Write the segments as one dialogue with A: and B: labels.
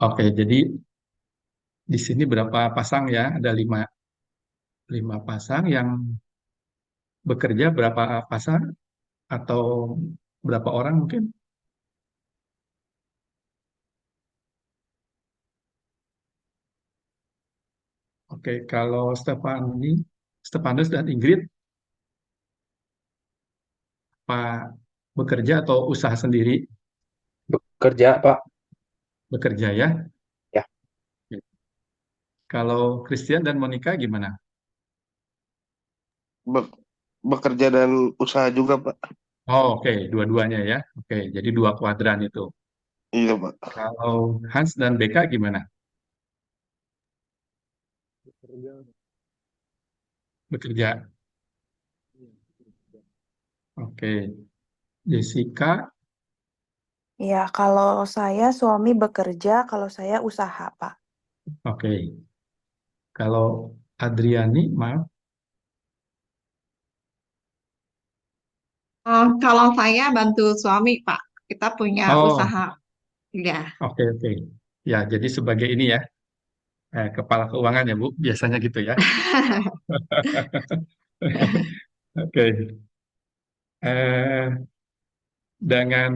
A: Oke, jadi di sini berapa pasang ya? Ada lima pasang yang bekerja, berapa pasang atau berapa orang mungkin? Oke, kalau Stefanus dan Ingrid, Pak bekerja atau usaha sendiri?
B: Bekerja, Pak.
A: Bekerja ya.
B: Ya.
A: Kalau Christian dan Monica gimana?
C: Be- Bekerja dan usaha juga, Pak.
A: Oh, oke, dua-duanya ya. Oke, jadi dua kuadran itu.
C: Iya, Pak.
A: Kalau Hans dan Becca gimana? Bekerja. Oke, Jessica.
D: Ya, kalau saya suami bekerja, kalau saya usaha, Pak.
A: Oke, kalau Adriani, maaf.
E: Kalau saya bantu suami, Pak. Kita punya
A: Oh,
E: usaha. Ya.
A: oke, oke. Ya, jadi sebagai ini ya, kepala keuangan ya, Bu. Biasanya gitu ya. Oke. Eh, dengan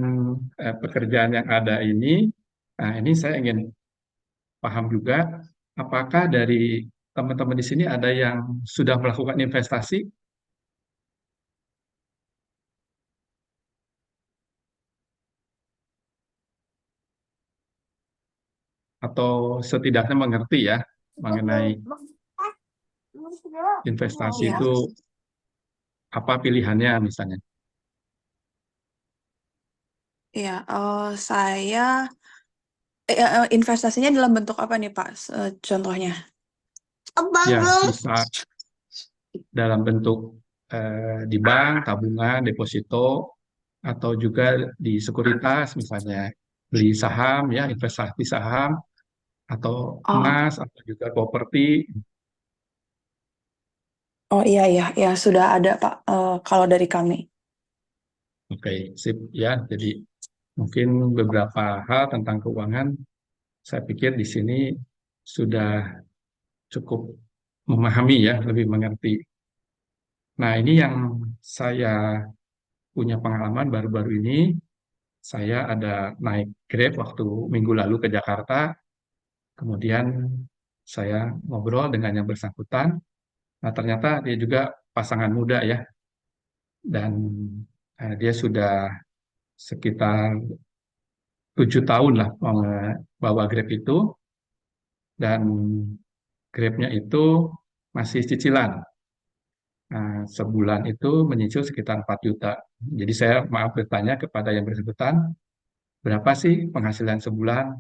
A: pekerjaan yang ada ini, nah ini saya ingin paham juga, apakah dari teman-teman di sini ada yang sudah melakukan investasi atau setidaknya mengerti ya mengenai investasi
D: Ya,
A: itu apa pilihannya misalnya.
D: ya, saya investasinya dalam bentuk apa nih, Pak? Contohnya?
A: Ya, bisa dalam bentuk di bank, tabungan, deposito, atau juga di sekuritas misalnya beli saham ya, investasi saham atau
D: Oh,
A: emas atau juga properti.
D: oh iya ya, ya sudah ada Pak. Kalau dari kami.
A: Oke, sip ya. Jadi mungkin beberapa hal tentang keuangan saya pikir di sini sudah cukup memahami ya, lebih mengerti. Nah, ini yang saya punya pengalaman baru-baru ini. Saya ada naik Grab waktu minggu lalu ke Jakarta. Kemudian saya ngobrol dengan yang bersangkutan. Nah, ternyata dia juga pasangan muda ya. Dan dia sudah sekitar 7 tahun lah bawa Grab itu. Dan Grab-nya itu masih cicilan. Nah, sebulan itu menyicil sekitar 4 juta. Jadi saya maaf bertanya kepada yang bersangkutan, berapa sih penghasilan sebulan?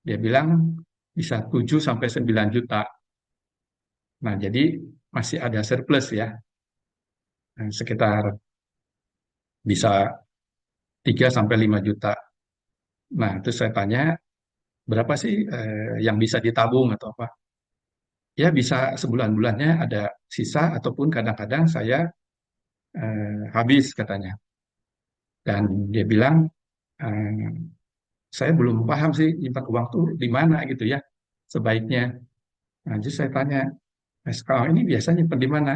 A: Dia bilang bisa 7 sampai 9 juta. Nah, jadi masih ada surplus ya. Nah, sekitar bisa 3 sampai 5 juta. Nah, terus saya tanya, berapa sih yang bisa ditabung atau apa? Ya bisa sebulan-bulannya ada sisa ataupun kadang-kadang saya habis katanya. Dan dia bilang, eh, saya belum paham sih nyimpan uang tuh di mana gitu ya sebaiknya. Nah, terus saya tanya, "Mas, kalau ini biasanya nyimpan di mana?"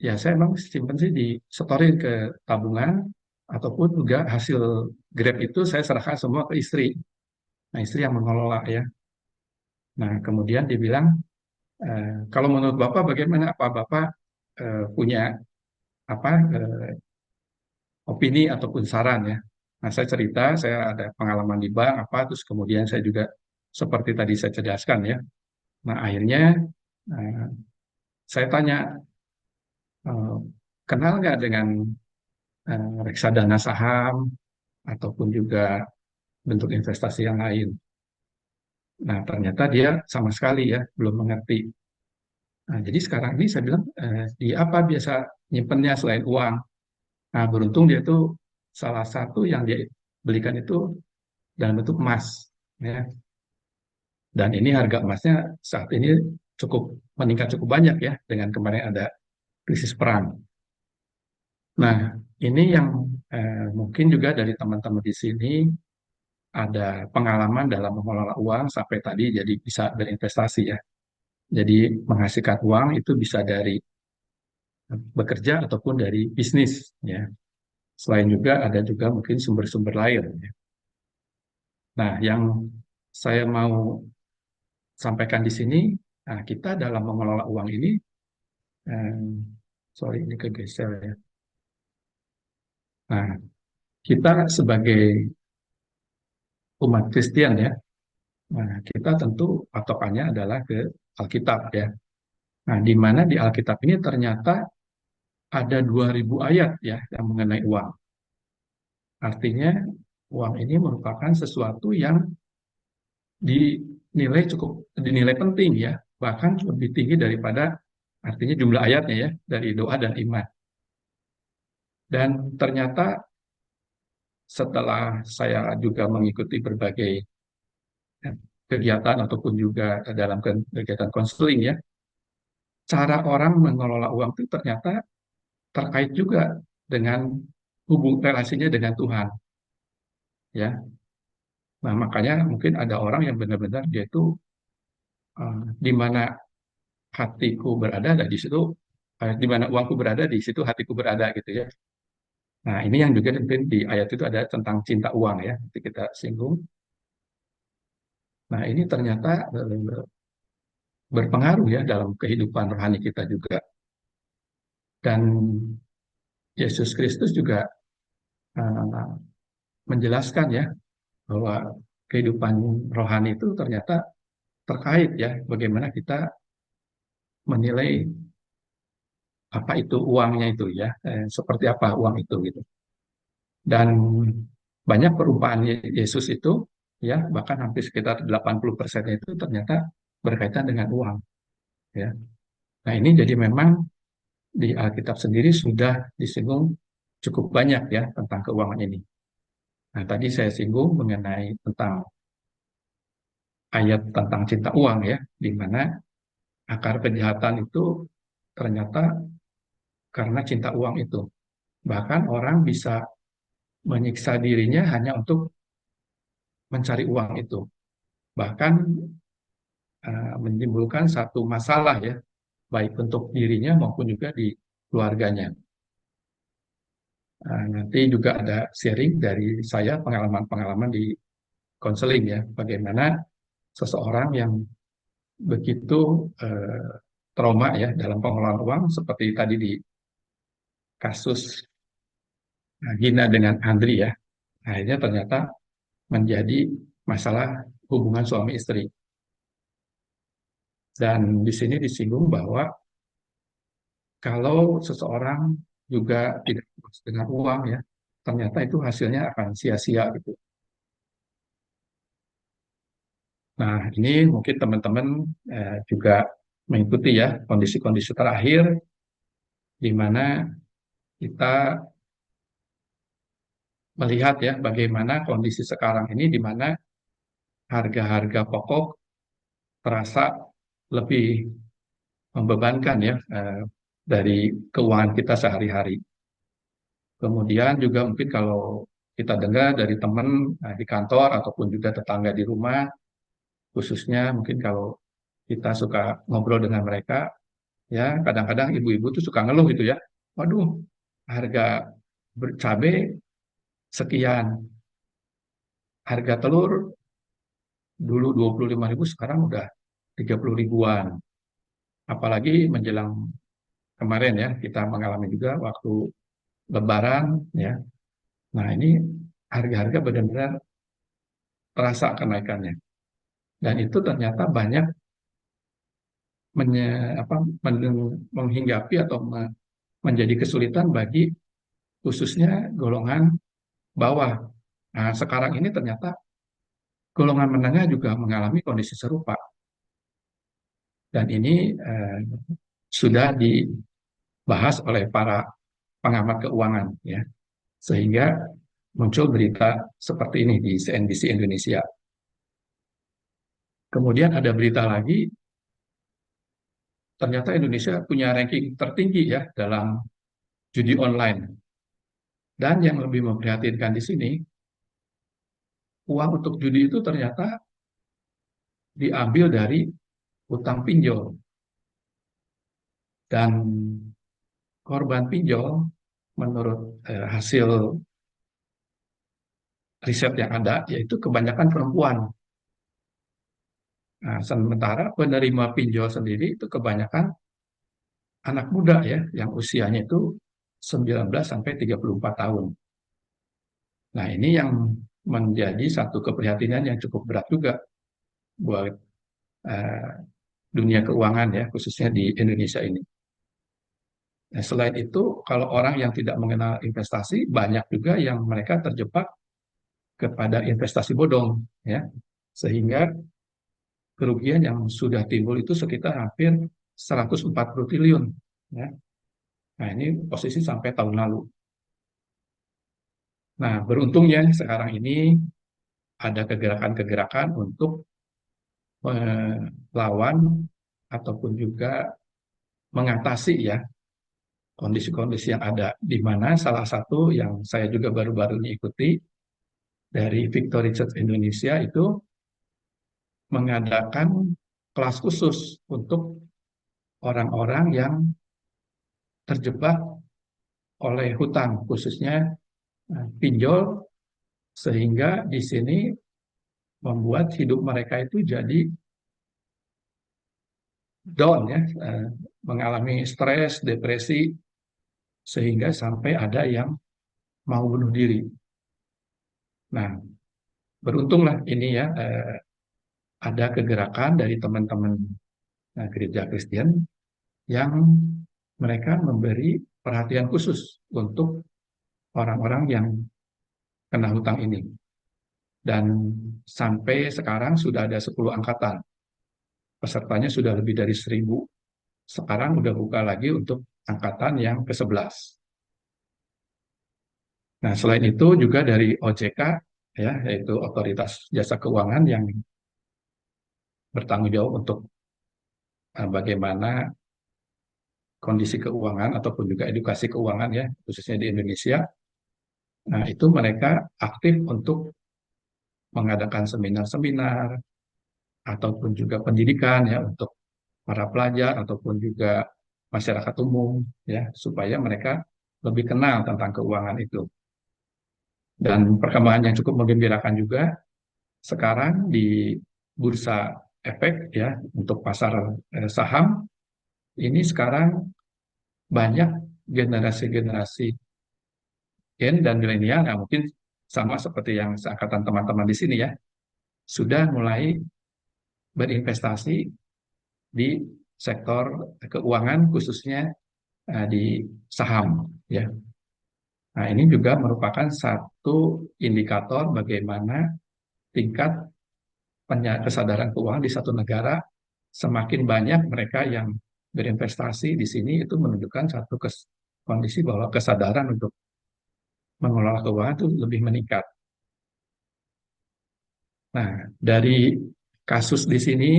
A: Ya saya emang simpan sih di setorin ke tabungan ataupun juga hasil Grab itu saya serahkan semua ke istri. Nah, istri yang mengelola ya. Nah, kemudian dia bilang, kalau menurut Bapak bagaimana? Apa Bapak punya apa opini ataupun saran ya? Nah, saya cerita, saya ada pengalaman di bank apa, terus kemudian saya juga seperti tadi saya jelaskan ya. Nah, akhirnya eh, saya tanya, eh, kenal nggak dengan reksadana saham ataupun juga bentuk investasi yang lain? Nah, ternyata dia sama sekali ya belum mengerti. Nah, jadi sekarang ini saya bilang, di apa biasa nyimpennya selain uang? Nah, beruntung dia itu salah satu yang dia belikan itu dalam bentuk emas. Ya. Dan ini harga emasnya saat ini cukup meningkat cukup banyak ya dengan kemarin ada krisis perang. Nah, ini yang mungkin juga dari teman-teman di sini ada pengalaman dalam mengelola uang sampai tadi jadi bisa berinvestasi ya. Jadi menghasilkan uang itu bisa dari bekerja ataupun dari bisnis ya. Selain juga ada juga mungkin sumber-sumber lain ya. Nah, yang saya mau sampaikan di sini, nah, kita dalam mengelola uang ini, eh, sorry ini kegeser ya. Nah, kita sebagai umat Kristen ya, nah, kita tentu patokannya adalah ke Alkitab ya. Nah, di mana di Alkitab ini ternyata ada 2000 ayat ya yang mengenai uang. Artinya uang ini merupakan sesuatu yang dinilai penting ya, bahkan lebih tinggi daripada artinya jumlah ayatnya ya dari doa dan iman. Dan ternyata setelah saya juga mengikuti berbagai kegiatan ataupun juga dalam kegiatan konseling ya, cara orang mengelola uang itu ternyata terkait juga dengan relasinya dengan Tuhan ya. Nah, makanya mungkin ada orang yang benar-benar dia itu di mana hatiku berada, dan di situ di mana uangku berada, di situ hatiku berada gitu ya. Nah, ini yang juga mungkin di ayat itu ada tentang cinta uang ya, nanti kita singgung. Nah, ini ternyata berpengaruh ya dalam kehidupan rohani kita juga. Dan Yesus Kristus juga uh, menjelaskan ya bahwa kehidupan rohani itu ternyata terkait ya bagaimana kita menilai apa itu uangnya itu ya, seperti apa uang itu gitu. Dan banyak perumpamaan Yesus itu ya bahkan hampir sekitar 80% itu ternyata berkaitan dengan uang ya. Nah, ini jadi memang di Alkitab sendiri sudah disinggung cukup banyak ya tentang keuangan ini. Nah, tadi saya singgung mengenai tentang ayat tentang cinta uang ya, di mana akar kejahatan itu ternyata karena cinta uang itu. Bahkan orang bisa menyiksa dirinya hanya untuk mencari uang itu. Bahkan menimbulkan satu masalah ya, baik untuk dirinya maupun juga di keluarganya. Nanti juga ada sharing dari saya pengalaman-pengalaman di konseling ya, bagaimana seseorang yang begitu trauma ya dalam pengelolaan uang seperti tadi di kasus Gina dengan Andri ya, akhirnya ternyata menjadi masalah hubungan suami istri. Dan di sini disinggung bahwa kalau seseorang juga tidak puas dengan uang ya, ternyata itu hasilnya akan sia-sia gitu. Nah, ini mungkin teman-teman juga mengikuti ya kondisi-kondisi terakhir di mana kita melihat ya bagaimana kondisi sekarang ini di mana harga-harga pokok terasa lebih membebankan ya dari keuangan kita sehari-hari. Kemudian juga mungkin kalau kita dengar dari teman di kantor ataupun juga tetangga di rumah, khususnya mungkin kalau kita suka ngobrol dengan mereka, ya kadang-kadang ibu-ibu tuh suka ngeluh gitu ya, waduh harga cabai sekian, harga telur dulu 25.000 sekarang udah 30 ribuan. Apalagi menjelang kemarin ya kita mengalami juga waktu Lebaran ya. Nah, ini harga-harga benar-benar terasa kenaikannya. Dan itu ternyata banyak menghinggapi atau menjadi kesulitan bagi khususnya golongan bawah. Nah, sekarang ini ternyata golongan menengah juga mengalami kondisi serupa. Dan ini sudah dibahas oleh para pengamat keuangan ya. Sehingga muncul berita seperti ini di CNBC Indonesia. Kemudian ada berita lagi, ternyata Indonesia punya ranking tertinggi ya dalam judi online. Dan yang lebih memprihatinkan di sini, uang untuk judi itu ternyata diambil dari utang pinjol. Dan korban pinjol menurut hasil riset yang ada, yaitu kebanyakan perempuan. Nah, sementara penerima pinjol sendiri itu kebanyakan anak muda ya, yang usianya itu 19 sampai 34 tahun. Nah, ini yang menjadi satu keprihatinan yang cukup berat juga buat eh, dunia keuangan ya, khususnya di Indonesia ini. Nah, selain itu, kalau orang yang tidak mengenal investasi, banyak juga yang mereka terjebak kepada investasi bodong ya, sehingga kerugian yang sudah timbul itu sekitar hampir 140 triliun ya. Nah, ini posisi sampai tahun lalu. Nah, beruntungnya sekarang ini ada kegerakan-kegerakan untuk melawan ataupun juga mengatasi ya kondisi-kondisi yang ada, di mana salah satu yang saya juga baru-baru ini ikuti dari Victory Church Indonesia itu mengadakan kelas khusus untuk orang-orang yang terjebak oleh hutang, khususnya pinjol, sehingga di sini membuat hidup mereka itu jadi down ya, mengalami stres, depresi, sehingga sampai ada yang mau bunuh diri. Nah, beruntunglah ini ya, ada kegerakan dari teman-teman gereja Kristen yang mereka memberi perhatian khusus untuk orang-orang yang kena hutang ini. Dan sampai sekarang sudah ada 10 angkatan. Pesertanya sudah lebih dari 1.000. Sekarang udah buka lagi untuk angkatan yang ke-11. Nah, selain itu juga dari OJK, ya, yaitu Otoritas Jasa Keuangan yang bertanggung jawab untuk bagaimana kondisi keuangan ataupun juga edukasi keuangan ya, khususnya di Indonesia. Nah, itu mereka aktif untuk mengadakan seminar-seminar ataupun juga pendidikan ya untuk para pelajar ataupun juga masyarakat umum ya, supaya mereka lebih kenal tentang keuangan itu. Dan perkembangan yang cukup menggembirakan juga sekarang di bursa efek ya untuk pasar saham ini sekarang banyak generasi-generasi Gen dan milenial, nah mungkin sama seperti yang seangkatan teman-teman di sini ya, sudah mulai berinvestasi di sektor keuangan khususnya di saham ya. Nah, ini juga merupakan satu indikator bagaimana tingkat kesadaran keuangan di satu negara. Semakin banyak mereka yang berinvestasi di sini, itu menunjukkan satu kondisi bahwa kesadaran untuk mengelola keuangan itu lebih meningkat. Nah, dari kasus di sini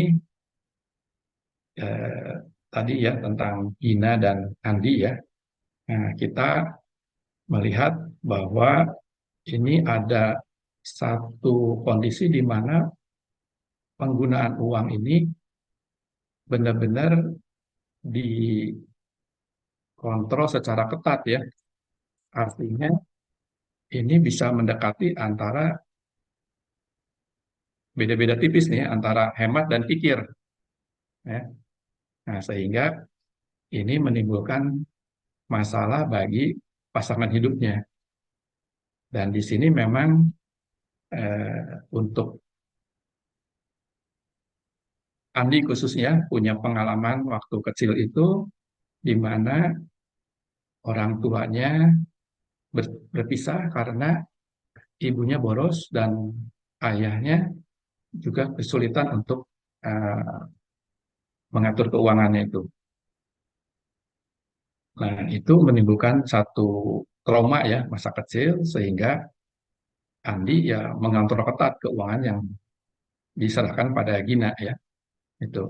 A: tadi ya tentang Gina dan Andi ya, nah, kita melihat bahwa ini ada satu kondisi di mana penggunaan uang ini benar-benar dikontrol secara ketat ya. Artinya ini bisa mendekati antara beda-beda tipis nih antara hemat dan pikir ya. Nah, sehingga ini menimbulkan masalah bagi pasangan hidupnya. Dan di sini memang untuk Andi khususnya punya pengalaman waktu kecil itu di mana orang tuanya berpisah karena ibunya boros dan ayahnya juga kesulitan untuk uh, mengatur keuangannya itu. Nah, itu menimbulkan satu trauma ya masa kecil sehingga Andi ya mengatur ketat keuangan yang diserahkan pada Gina ya itu.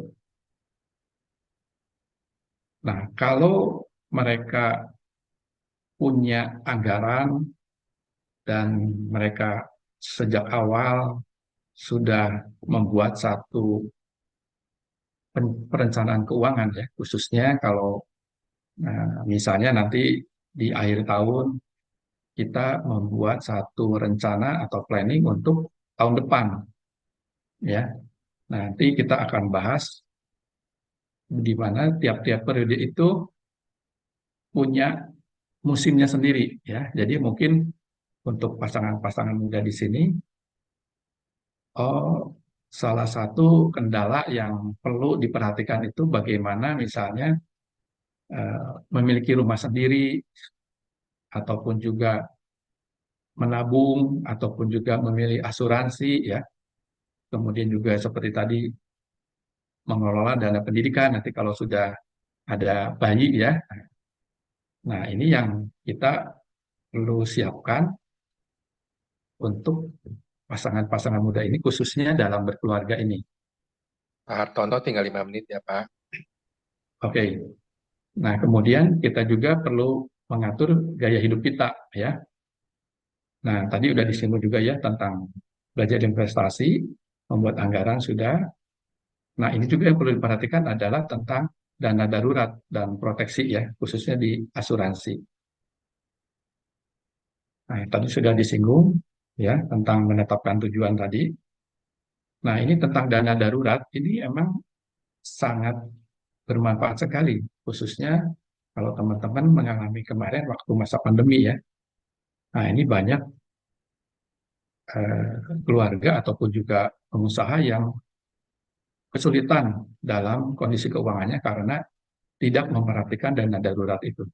A: Nah, kalau mereka punya anggaran dan mereka sejak awal sudah membuat satu perencanaan keuangan ya, khususnya kalau misalnya nanti di akhir tahun kita membuat satu rencana atau planning untuk tahun depan ya. Nanti kita akan bahas di mana tiap-tiap periode itu punya musimnya sendiri ya. Jadi mungkin untuk pasangan-pasangan muda di sini, salah satu kendala yang perlu diperhatikan itu bagaimana misalnya memiliki rumah sendiri ataupun juga menabung ataupun juga memilih asuransi ya. Kemudian juga seperti tadi mengelola dana pendidikan nanti kalau sudah ada bayi ya. Nah, ini yang kita perlu siapkan untuk pasangan-pasangan muda ini khususnya dalam berkeluarga ini.
B: Pak Hartono tinggal 5 menit ya, Pak.
A: Oke. Nah, kemudian kita juga perlu mengatur gaya hidup kita ya. Nah, tadi udah disinggung juga ya tentang belajar investasi, membuat anggaran sudah. Nah, ini juga yang perlu diperhatikan adalah tentang dana darurat dan proteksi ya, khususnya di asuransi. Nah, tadi sudah disinggung ya tentang menetapkan tujuan tadi. Nah, ini tentang dana darurat, ini emang sangat bermanfaat sekali, khususnya kalau teman-teman mengalami kemarin waktu masa pandemi ya. Nah, ini banyak keluarga ataupun juga pengusaha yang kesulitan dalam kondisi keuangannya karena tidak memperhatikan dana darurat itu.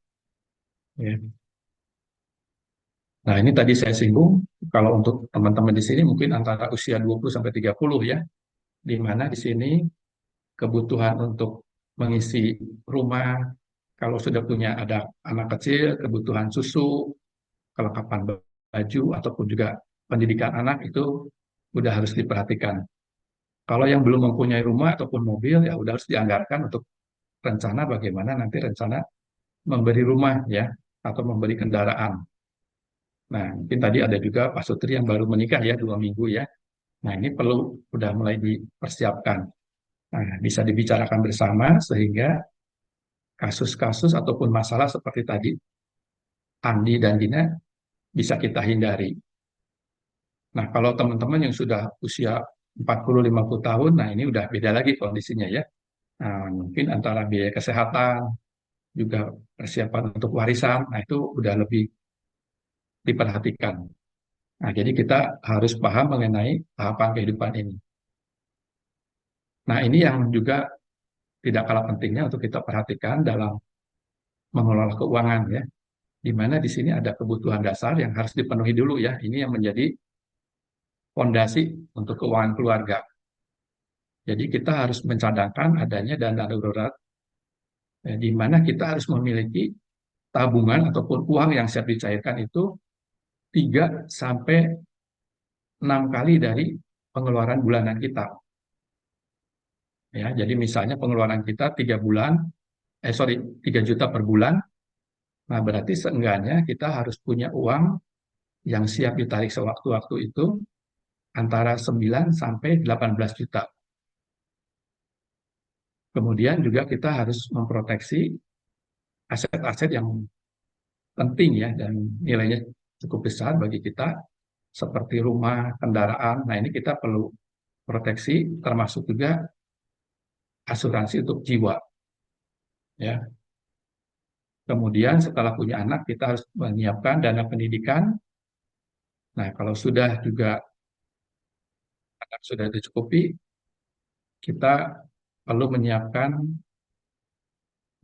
A: Ya. Nah, ini tadi saya singgung, kalau untuk teman-teman di sini mungkin antara usia 20 sampai 30 ya, di mana di sini kebutuhan untuk mengisi rumah, kalau sudah punya ada anak kecil, kebutuhan susu, kelengkapan baju, ataupun juga pendidikan anak itu udah harus diperhatikan. Kalau yang belum mempunyai rumah ataupun mobil, ya udah harus dianggarkan untuk rencana bagaimana nanti rencana memberi rumah ya, atau memberi kendaraan. Nah, mungkin tadi ada juga Pak Sutri yang baru menikah ya 2 minggu ya. Nah, ini perlu udah mulai dipersiapkan. Nah, bisa dibicarakan bersama sehingga kasus-kasus ataupun masalah seperti tadi Andi dan Dina bisa kita hindari. Nah, kalau teman-teman yang sudah usia 40-50 tahun, nah ini udah beda lagi kondisinya ya. Nah, mungkin antara biaya kesehatan, juga persiapan untuk warisan, nah itu udah lebih diperhatikan. Nah, jadi kita harus paham mengenai tahapan kehidupan ini. Nah, ini yang juga tidak kalah pentingnya untuk kita perhatikan dalam mengelola keuangan ya. Di mana di sini ada kebutuhan dasar yang harus dipenuhi dulu ya. Ini yang menjadi fondasi untuk keuangan keluarga. Jadi kita harus mencadangkan adanya dana darurat di mana kita harus memiliki tabungan ataupun uang yang siap dicairkan itu 3 sampai 6 kali dari pengeluaran bulanan kita. Ya, jadi misalnya pengeluaran kita 3 juta per bulan. Nah, berarti seenggaknya kita harus punya uang yang siap ditarik sewaktu-waktu itu antara 9 sampai 18 juta. Kemudian juga kita harus memproteksi aset-aset yang penting ya dan nilainya cukup besar bagi kita seperti rumah, kendaraan. Nah, ini kita perlu proteksi termasuk juga asuransi untuk jiwa. Ya. Kemudian setelah punya anak kita harus menyiapkan dana pendidikan. Nah, kalau sudah juga anak sudah dicukupi, kita perlu menyiapkan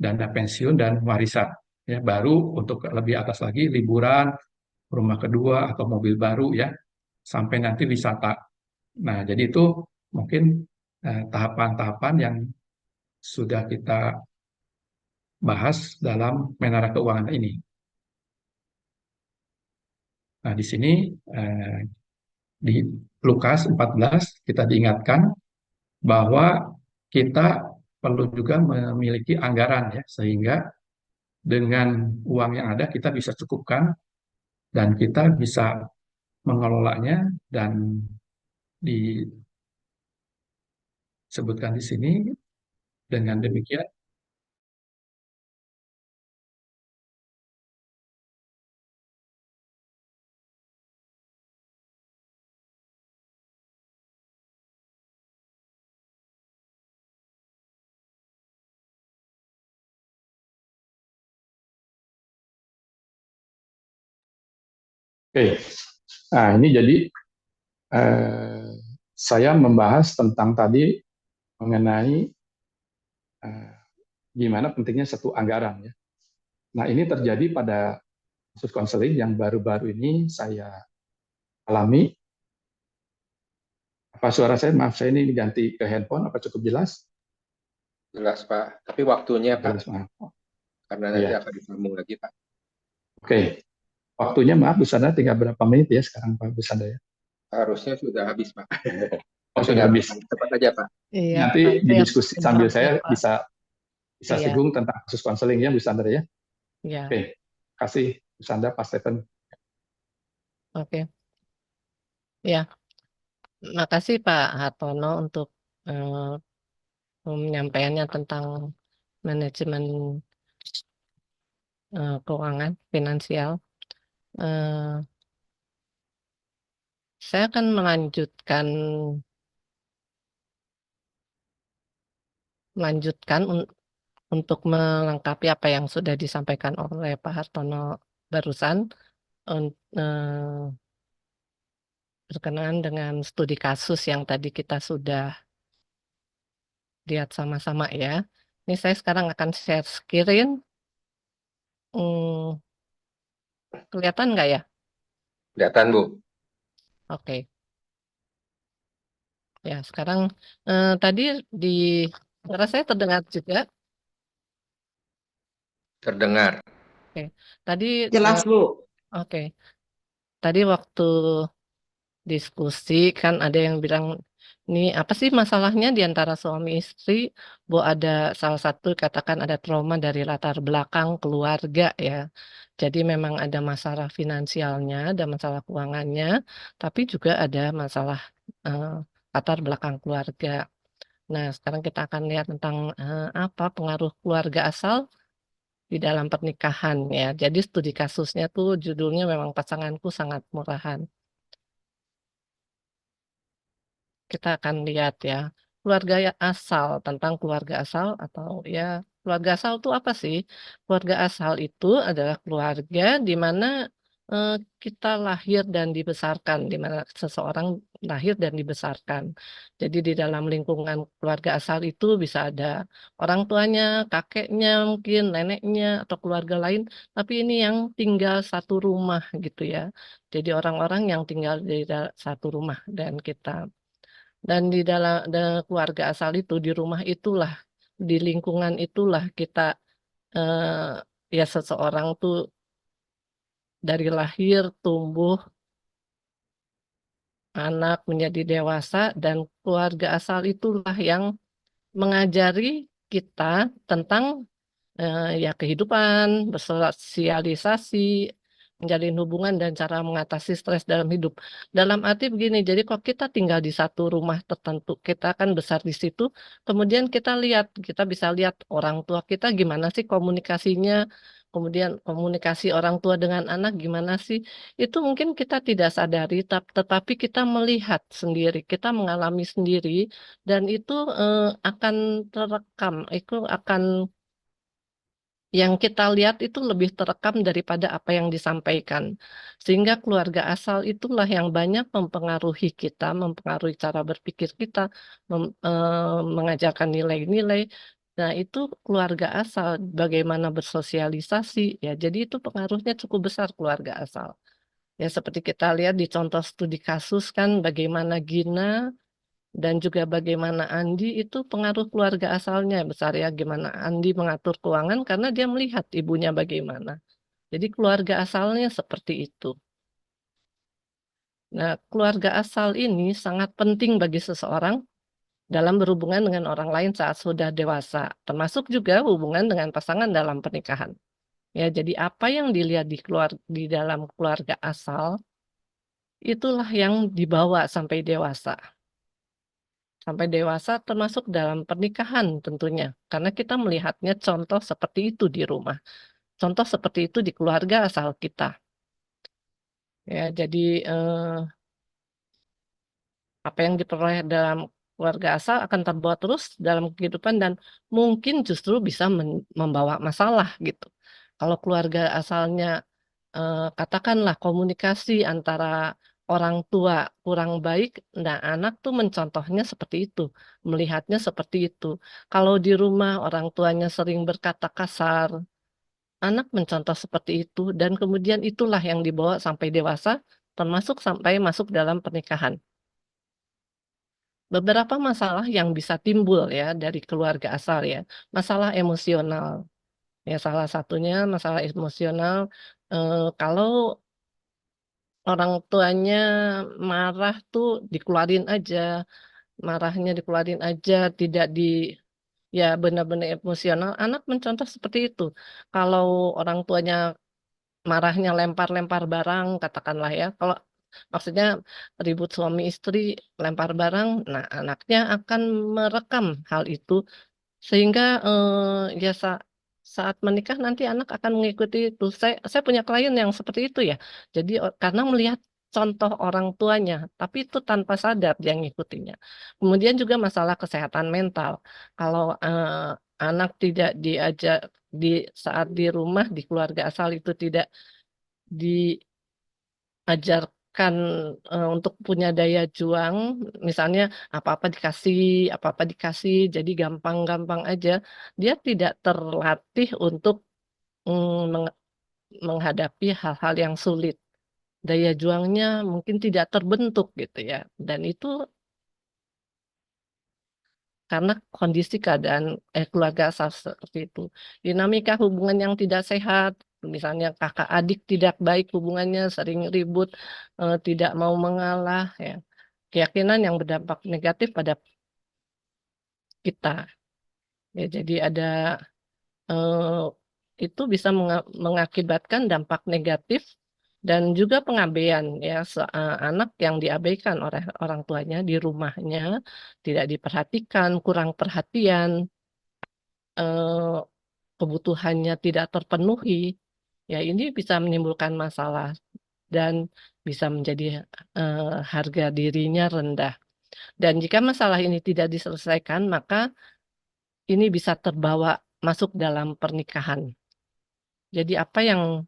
A: dana pensiun dan warisan. Ya, baru untuk lebih atas lagi liburan, rumah kedua atau mobil baru ya, sampai nanti wisata. Nah, jadi itu mungkin tahapan-tahapan yang sudah kita bahas dalam menara keuangan ini. Nah, di sini di Lukas 14 kita diingatkan bahwa kita perlu juga memiliki anggaran ya, sehingga dengan uang yang ada kita bisa cukupkan dan kita bisa mengelolanya dan disebutkan di sini. Dengan demikian, oke. Nah, ini jadi saya membahas tentang tadi mengenai eh, gimana pentingnya satu anggaran ya. Nah, ini terjadi pada kasus konseling yang baru-baru ini saya alami. Apa suara saya? Maaf, saya ini diganti ke handphone. Apa cukup jelas?
B: Jelas, Pak. Tapi waktunya, Pak,
A: Jelas, maaf.
B: karena nanti
A: Iya.
B: akan disambung lagi, Pak.
A: Oke. Waktunya maaf, Bu Sandra, tinggal berapa menit ya sekarang, Pak Bu Sandra ya?
B: Harusnya sudah habis, Pak.
A: Oh,
B: Tapi
A: sudah
B: nggak
A: habis.
B: apa-apa. Cepat aja, Pak.
F: Iya,
A: Nanti
F: nanti
A: didiskusi sambil
F: berapa ya,
A: saya
F: Pak?
A: bisa
F: Iya,
A: singgung tentang kasus konseling ya, Bu Sandra ya.
F: iya,
A: Oke. Kasih Bu Sandra, Pak Stephen.
F: oke. Ya, makasih Pak Hartono untuk penyampaiannya tentang manajemen keuangan finansial. Eh, saya akan melanjutkan untuk melengkapi apa yang sudah disampaikan oleh Pak Hartono barusan eh, berkenaan dengan studi kasus yang tadi kita sudah lihat sama-sama ya. Ini saya sekarang akan share screen. Hmm, kelihatan nggak ya?
B: Kelihatan, Bu.
F: Oke. Ya, sekarang tadi di suara saya terdengar juga.
B: Terdengar.
F: Oke. Tadi
E: Jelas, Bu.
F: oke. Tadi waktu diskusi kan ada yang bilang ini apa sih masalahnya di antara suami istri? Bu ada salah satu katakan ada trauma dari latar belakang keluarga ya. Jadi memang ada masalah finansialnya, ada masalah keuangannya, tapi juga ada masalah eh, latar belakang keluarga. Nah, sekarang kita akan lihat tentang apa pengaruh keluarga asal di dalam pernikahan ya. Jadi studi kasusnya tuh judulnya memang pasanganku sangat murahan. Kita akan lihat ya keluarga asal tentang keluarga asal atau ya keluarga asal itu apa sih? Keluarga asal itu adalah keluarga di mana eh, kita lahir dan dibesarkan, di mana seseorang lahir dan dibesarkan. Jadi di dalam lingkungan keluarga asal itu bisa ada orang tuanya, kakeknya, mungkin neneknya atau keluarga lain, tapi ini yang tinggal satu rumah gitu ya. Jadi orang-orang yang tinggal di satu rumah dan kita dan di dalam keluarga asal itu, di rumah itulah, di lingkungan itulah kita ya seseorang tuh dari lahir, tumbuh, anak menjadi dewasa dan keluarga asal itulah yang mengajari kita tentang ya kehidupan, bersosialisasi, menjalin hubungan dan cara mengatasi stres dalam hidup. Dalam arti begini, jadi kalau kita tinggal di satu rumah tertentu, kita akan besar di situ, kemudian kita bisa lihat orang tua kita gimana sih komunikasinya, kemudian komunikasi orang tua dengan anak gimana sih, itu mungkin kita tidak sadari, tetapi kita melihat sendiri, kita mengalami sendiri, dan itu akan terekam, itu akan yang kita lihat itu lebih terekam daripada apa yang disampaikan. Sehingga keluarga asal itulah yang banyak mempengaruhi kita, mempengaruhi cara berpikir kita, mengajarkan nilai-nilai. Nah, itu keluarga asal, bagaimana bersosialisasi, ya. Jadi itu pengaruhnya cukup besar keluarga asal. Ya, seperti kita lihat di contoh studi kasus kan, bagaimana Gina dan juga bagaimana Andi itu pengaruh keluarga asalnya besar ya, gimana Andi mengatur keuangan karena dia melihat ibunya bagaimana. Jadi keluarga asalnya seperti itu. Nah, keluarga asal ini sangat penting bagi seseorang dalam berhubungan dengan orang lain saat sudah dewasa, termasuk juga hubungan dengan pasangan dalam pernikahan. Ya, jadi apa yang dilihat di dalam keluarga asal itulah yang dibawa sampai dewasa. Sampai dewasa termasuk dalam pernikahan tentunya. Karena kita melihatnya contoh seperti itu di rumah. Contoh seperti itu di keluarga asal kita. Ya, jadi apa yang diperoleh dalam keluarga asal akan terbawa terus dalam kehidupan dan mungkin justru bisa membawa masalah gitu. Kalau keluarga asalnya katakanlah komunikasi antara orang tua kurang baik, nah anak tuh mencontohnya seperti itu, melihatnya seperti itu. Kalau di rumah orang tuanya sering berkata kasar, anak mencontoh seperti itu dan kemudian itulah yang dibawa sampai dewasa, termasuk sampai masuk dalam pernikahan. Beberapa masalah yang bisa timbul ya dari keluarga asal ya, masalah emosional. Ya salah satunya masalah emosional kalau orang tuanya marah tuh dikeluarin aja, marahnya dikeluarin aja, tidak di ya benar-benar emosional. Anak mencontoh seperti itu. Kalau orang tuanya marahnya lempar-lempar barang, katakanlah ya, kalau maksudnya ribut suami istri, lempar barang, nah anaknya akan merekam hal itu sehingga ya saat menikah nanti anak akan mengikuti itu. Saya punya klien yang seperti itu ya. Jadi karena melihat contoh orang tuanya, tapi itu tanpa sadar dia ngikutinya. Kemudian juga masalah kesehatan mental. Kalau anak tidak diajak di saat di rumah di keluarga asal itu tidak diajarkan untuk punya daya juang, misalnya apa-apa dikasih, jadi gampang-gampang aja, dia tidak terlatih untuk menghadapi hal-hal yang sulit. Daya juangnya mungkin tidak terbentuk gitu ya, dan itu karena kondisi keadaan keluarga asal seperti itu. Dinamika hubungan yang tidak sehat, misalnya kakak adik tidak baik hubungannya, sering ribut, tidak mau mengalah, ya. Keyakinan yang berdampak negatif pada kita. Ya, jadi ada eh, itu bisa mengakibatkan dampak negatif dan juga pengabaian ya anak yang diabaikan oleh orang tuanya di rumahnya, tidak diperhatikan, kurang perhatian, eh, kebutuhannya tidak terpenuhi, ya ini bisa menimbulkan masalah dan bisa menjadi harga dirinya rendah. Dan jika masalah ini tidak diselesaikan, maka ini bisa terbawa masuk dalam pernikahan. Jadi apa yang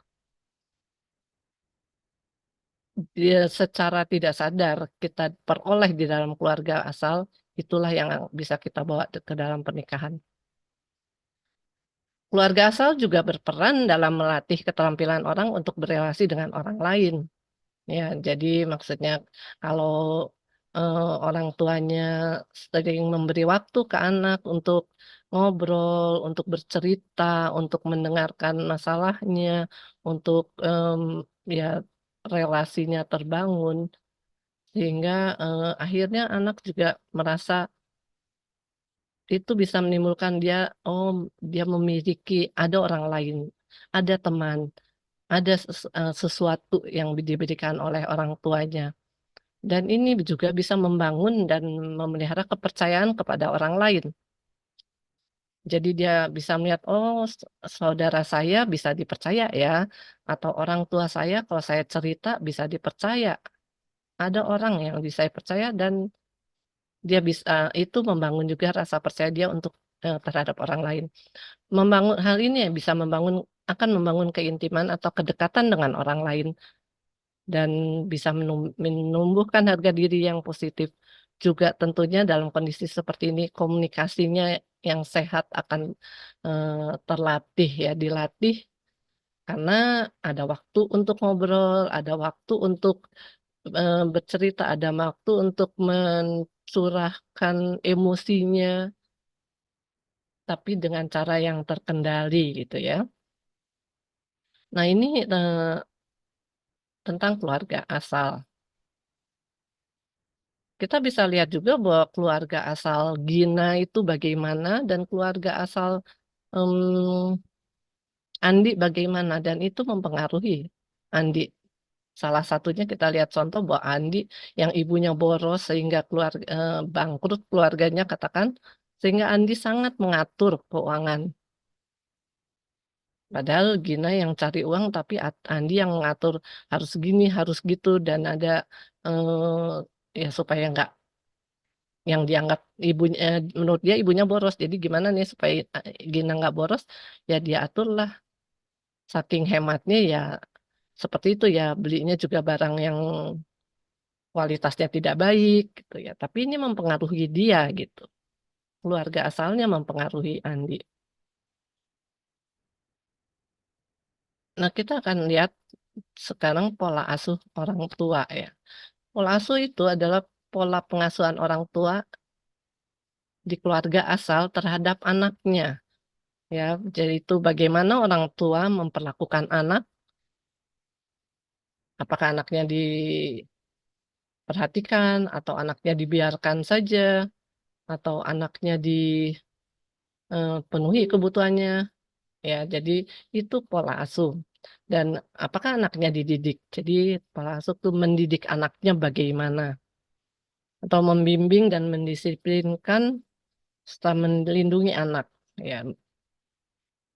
F: dia secara tidak sadar kita peroleh di dalam keluarga asal, itulah yang bisa kita bawa ke dalam pernikahan. Keluarga asal juga berperan dalam melatih keterampilan orang untuk berelasi dengan orang lain. Ya, jadi maksudnya kalau orang tuanya sering memberi waktu ke anak untuk ngobrol, untuk bercerita, untuk mendengarkan masalahnya, untuk ya relasinya terbangun, sehingga akhirnya anak juga merasa itu bisa menimbulkan dia memiliki ada orang lain, ada teman, ada sesuatu yang diberikan oleh orang tuanya. Dan ini juga bisa membangun dan memelihara kepercayaan kepada orang lain. Jadi dia bisa melihat, oh saudara saya bisa dipercaya ya, atau orang tua saya kalau saya cerita bisa dipercaya. Ada orang yang bisa saya percaya dan dia bisa itu membangun juga rasa percaya dia untuk terhadap orang lain. Membangun hal ini ya bisa akan membangun keintiman atau kedekatan dengan orang lain dan bisa menumbuhkan harga diri yang positif. Juga tentunya dalam kondisi seperti ini komunikasinya yang sehat akan terlatih ya, dilatih karena ada waktu untuk ngobrol, ada waktu untuk bercerita, ada waktu untuk mencurahkan emosinya, tapi dengan cara yang terkendali gitu ya. Nah ini tentang keluarga asal. Kita bisa lihat juga bahwa keluarga asal Gina itu bagaimana dan keluarga asal Andi bagaimana dan itu mempengaruhi Andi Salah satunya kita lihat contoh bahwa Andi yang ibunya boros sehingga bangkrut keluarganya katakan, sehingga Andi sangat mengatur keuangan. Padahal Gina yang cari uang, tapi Andi yang mengatur harus gini, harus gitu, dan ada ya supaya nggak yang dianggap ibunya, menurut dia ibunya boros. Jadi gimana nih supaya Gina nggak boros? Ya dia aturlah. Saking hematnya ya seperti itu ya, belinya juga barang yang kualitasnya tidak baik gitu ya. Tapi ini mempengaruhi dia gitu. Keluarga asalnya mempengaruhi Andi. Nah, kita akan lihat sekarang pola asuh orang tua ya. Pola asuh itu adalah pola pengasuhan orang tua di keluarga asal terhadap anaknya. Ya, jadi itu bagaimana orang tua memperlakukan anak, apakah anaknya diperhatikan atau anaknya dibiarkan saja atau anaknya dipenuhi kebutuhannya. Ya, jadi itu pola asuh. Dan apakah anaknya dididik? Jadi pola asuh itu mendidik anaknya bagaimana atau membimbing dan mendisiplinkan serta melindungi anak. Ya,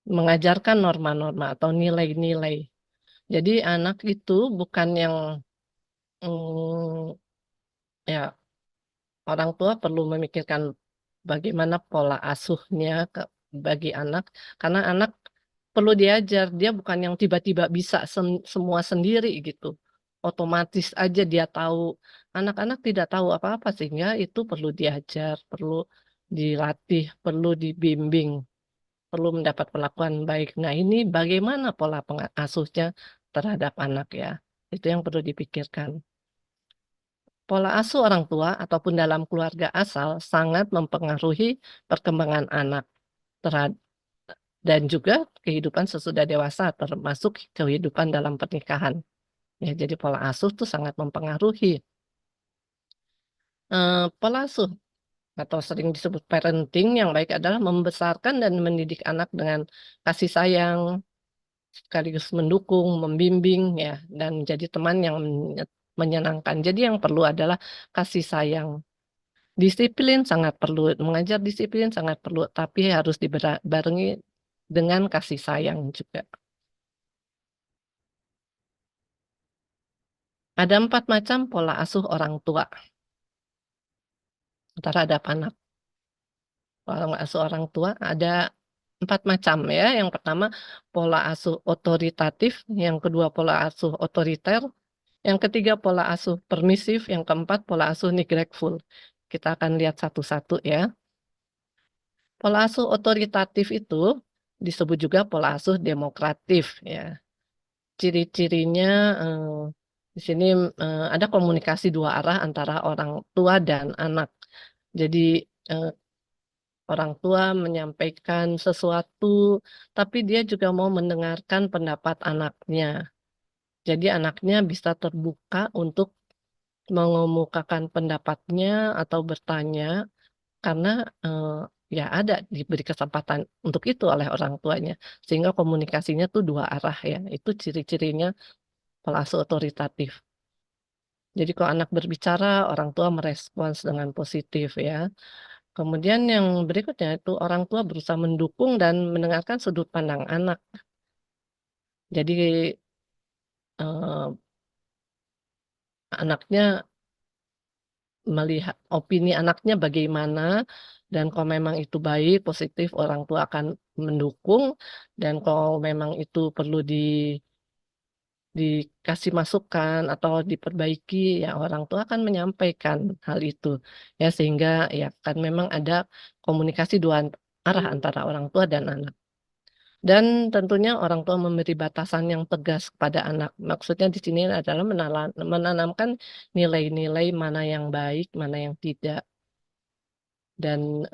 F: mengajarkan norma-norma atau nilai-nilai. Jadi anak itu bukan yang mm, ya orang tua perlu memikirkan bagaimana pola asuhnya bagi anak, karena anak perlu diajar. Dia bukan yang tiba-tiba bisa semua sendiri gitu. Otomatis aja dia tahu. Anak-anak tidak tahu apa-apa sehingga itu perlu diajar, perlu dilatih, perlu dibimbing, perlu mendapat perlakuan baik. Nah, ini bagaimana pola pengasuhnya terhadap anak ya. Itu yang perlu dipikirkan. Pola asuh orang tua ataupun dalam keluarga asal sangat mempengaruhi perkembangan anak terhadap dan juga kehidupan sesudah dewasa, termasuk kehidupan dalam pernikahan. Ya, jadi pola asuh itu sangat mempengaruhi. Pola asuh atau sering disebut parenting yang baik adalah membesarkan dan mendidik anak dengan kasih sayang, sekaligus mendukung, membimbing, ya, dan menjadi teman yang menyenangkan. Jadi yang perlu adalah kasih sayang. Disiplin sangat perlu, mengajar disiplin sangat perlu, tapi harus dibarengi dengan kasih sayang juga. Ada 4 macam pola asuh orang tua terhadap anak. Pola asuh orang tua ada 4 macam ya. Yang pertama pola asuh otoritatif, yang kedua pola asuh otoriter, yang ketiga pola asuh permisif, yang keempat pola asuh neglectful. Kita akan lihat satu-satu ya. Pola asuh otoritatif itu disebut juga pola asuh demokratif ya. Ciri-cirinya di sini ada komunikasi 2 arah antara orang tua dan anak. Jadi orang tua menyampaikan sesuatu, tapi dia juga mau mendengarkan pendapat anaknya. Jadi anaknya bisa terbuka untuk mengemukakan pendapatnya atau bertanya, karena ya ada diberi kesempatan untuk itu oleh orang tuanya. Sehingga komunikasinya tuh 2 arah ya. Itu ciri-cirinya pola asuh otoritatif. Jadi kalau anak berbicara, orang tua merespons dengan positif ya. Kemudian yang berikutnya itu orang tua berusaha mendukung dan mendengarkan sudut pandang anak. Jadi eh, anaknya melihat opini anaknya bagaimana, dan kalau memang itu baik, positif, orang tua akan mendukung, dan kalau memang itu perlu dikasih masukan atau diperbaiki, ya orang tua akan menyampaikan hal itu ya, sehingga ya kan memang ada komunikasi 2 arah antara orang tua dan anak. Dan tentunya orang tua memberi batasan yang tegas kepada anak. Maksudnya di sini adalah menanamkan nilai-nilai mana yang baik, mana yang tidak. Dan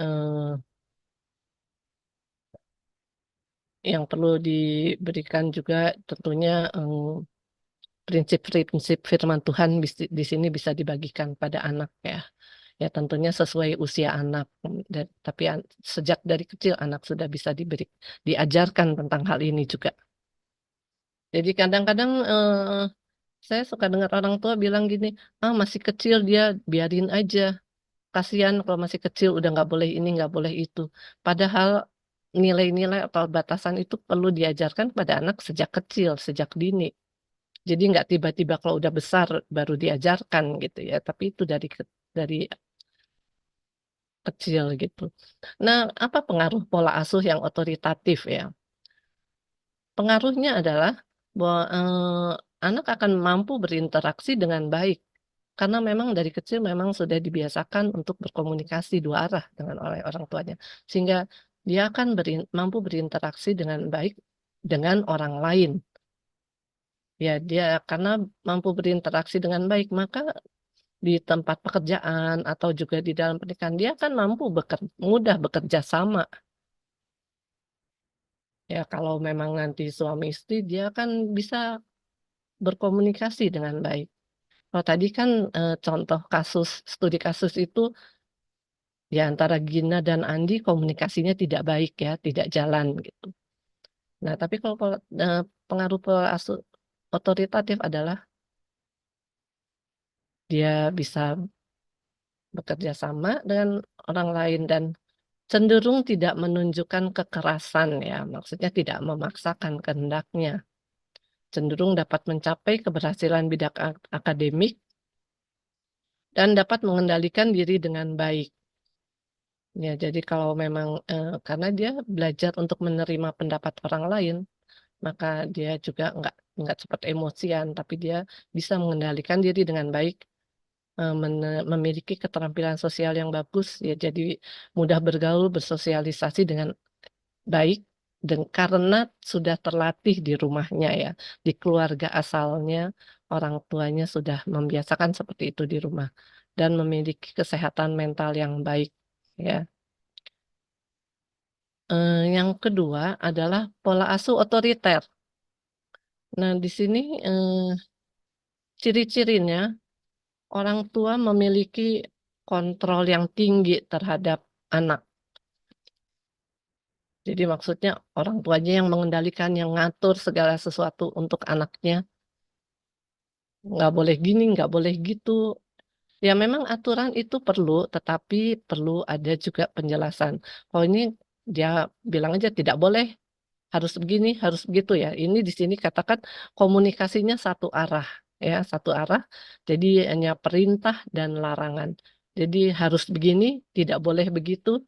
F: yang perlu diberikan juga tentunya prinsip-prinsip firman Tuhan di sini bisa dibagikan pada anak ya. Ya tentunya sesuai usia anak. Tapi sejak dari kecil anak sudah bisa diajarkan tentang hal ini juga. Jadi kadang-kadang Saya suka dengar orang tua bilang gini, ah masih kecil dia, biarin aja. Kasihan kalau masih kecil udah nggak boleh ini, nggak boleh itu. Padahal nilai-nilai atau batasan itu perlu diajarkan pada anak sejak kecil, sejak dini. Jadi nggak tiba-tiba kalau udah besar baru diajarkan gitu ya, tapi itu dari kecil gitu. Nah, apa pengaruh pola asuh yang otoritatif ya? Pengaruhnya adalah bahwa anak akan mampu berinteraksi dengan baik karena memang dari kecil memang sudah dibiasakan untuk berkomunikasi dua arah dengan oleh orang tuanya, sehingga dia akan mampu berinteraksi dengan baik dengan orang lain. Ya, dia karena mampu berinteraksi dengan baik, maka di tempat pekerjaan atau juga di dalam pernikahan dia kan mampu mudah bekerja sama. Ya, kalau memang nanti suami istri dia kan bisa berkomunikasi dengan baik. Kalau tadi kan contoh studi kasus itu ya antara Gina dan Andi komunikasinya tidak baik ya, tidak jalan gitu. Nah, tapi kalau pengaruh pola asuh otoritatif adalah dia bisa bekerja sama dengan orang lain dan cenderung tidak menunjukkan kekerasan ya, maksudnya tidak memaksakan kehendaknya. Cenderung dapat mencapai keberhasilan bidang akademik dan dapat mengendalikan diri dengan baik. Ya, jadi kalau memang karena dia belajar untuk menerima pendapat orang lain, maka dia juga nggak cepat emosian, tapi dia bisa mengendalikan diri dengan baik, memiliki keterampilan sosial yang bagus, ya jadi mudah bergaul, bersosialisasi dengan baik, dan karena sudah terlatih di rumahnya ya, di keluarga asalnya, orang tuanya sudah membiasakan seperti itu di rumah, dan memiliki kesehatan mental yang baik, ya. Yang kedua adalah pola asuh otoriter. Nah, di sini ciri-cirinya orang tua memiliki kontrol yang tinggi terhadap anak. Jadi maksudnya orang tuanya yang mengendalikan, yang ngatur segala sesuatu untuk anaknya. Nggak boleh gini, nggak boleh gitu. Ya memang aturan itu perlu, tetapi perlu ada juga penjelasan. Kalau ini dia bilang aja tidak boleh, harus begini, harus begitu ya. Ini di sini katakan komunikasinya satu arah, ya satu arah. Jadi hanya perintah dan larangan. Jadi harus begini, tidak boleh begitu.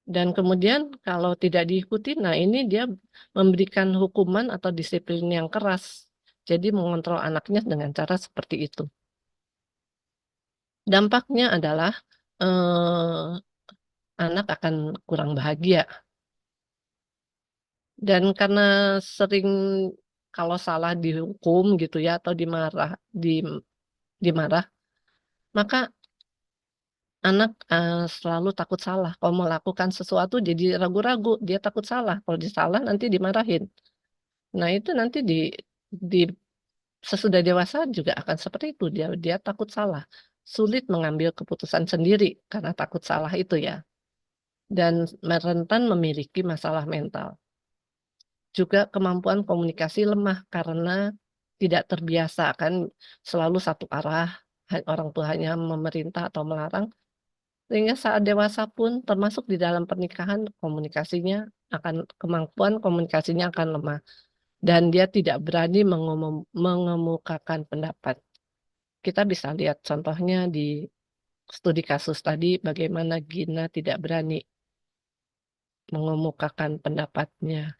F: Dan kemudian kalau tidak diikuti, nah ini dia memberikan hukuman atau disiplin yang keras. Jadi mengontrol anaknya dengan cara seperti itu. Dampaknya adalah eh, anak akan kurang bahagia. Dan karena sering kalau salah dihukum gitu ya atau dimarah, maka anak selalu takut salah. Kalau melakukan sesuatu jadi ragu-ragu, dia takut salah. Kalau disalah nanti dimarahin. Nah, itu nanti di sesudah dewasa juga akan seperti itu. Dia takut salah. Sulit mengambil keputusan sendiri karena takut salah itu ya. Dan rentan memiliki masalah mental. Juga kemampuan komunikasi lemah karena tidak terbiasa kan selalu satu arah, orang tua hanya memerintah atau melarang, sehingga saat dewasa pun termasuk di dalam pernikahan kemampuan komunikasinya akan lemah dan dia tidak berani mengemukakan pendapat. Kita bisa lihat contohnya di studi kasus tadi bagaimana Gina tidak berani mengemukakan pendapatnya.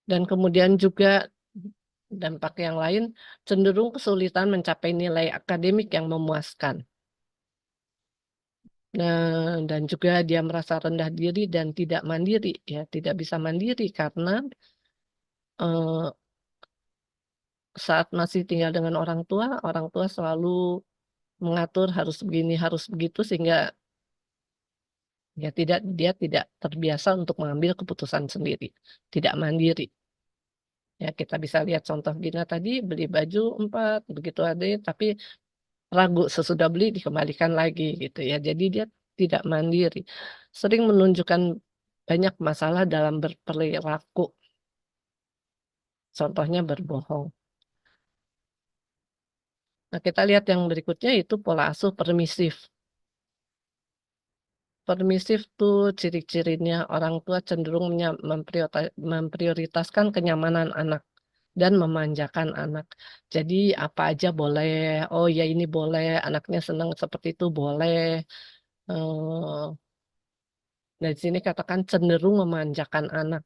F: Dan kemudian juga dampak yang lain cenderung kesulitan mencapai nilai akademik yang memuaskan. Nah, dan juga dia merasa rendah diri dan tidak mandiri, ya tidak bisa mandiri karena saat masih tinggal dengan orang tua selalu mengatur harus begini, harus begitu sehingga ya dia tidak terbiasa untuk mengambil keputusan sendiri, tidak mandiri. Ya kita bisa lihat contoh Gina tadi beli baju 4 begitu ada tapi ragu sesudah beli dikembalikan lagi gitu ya. Jadi dia tidak mandiri. Sering menunjukkan banyak masalah dalam berperilaku. Contohnya berbohong. Nah, kita lihat yang berikutnya itu pola asuh permisif. Permisif tuh ciri-cirinya orang tua cenderung memprioritaskan kenyamanan anak dan memanjakan anak. Jadi apa aja boleh, oh ya ini boleh, anaknya senang seperti itu boleh. Eh, Dari sini katakan cenderung memanjakan anak.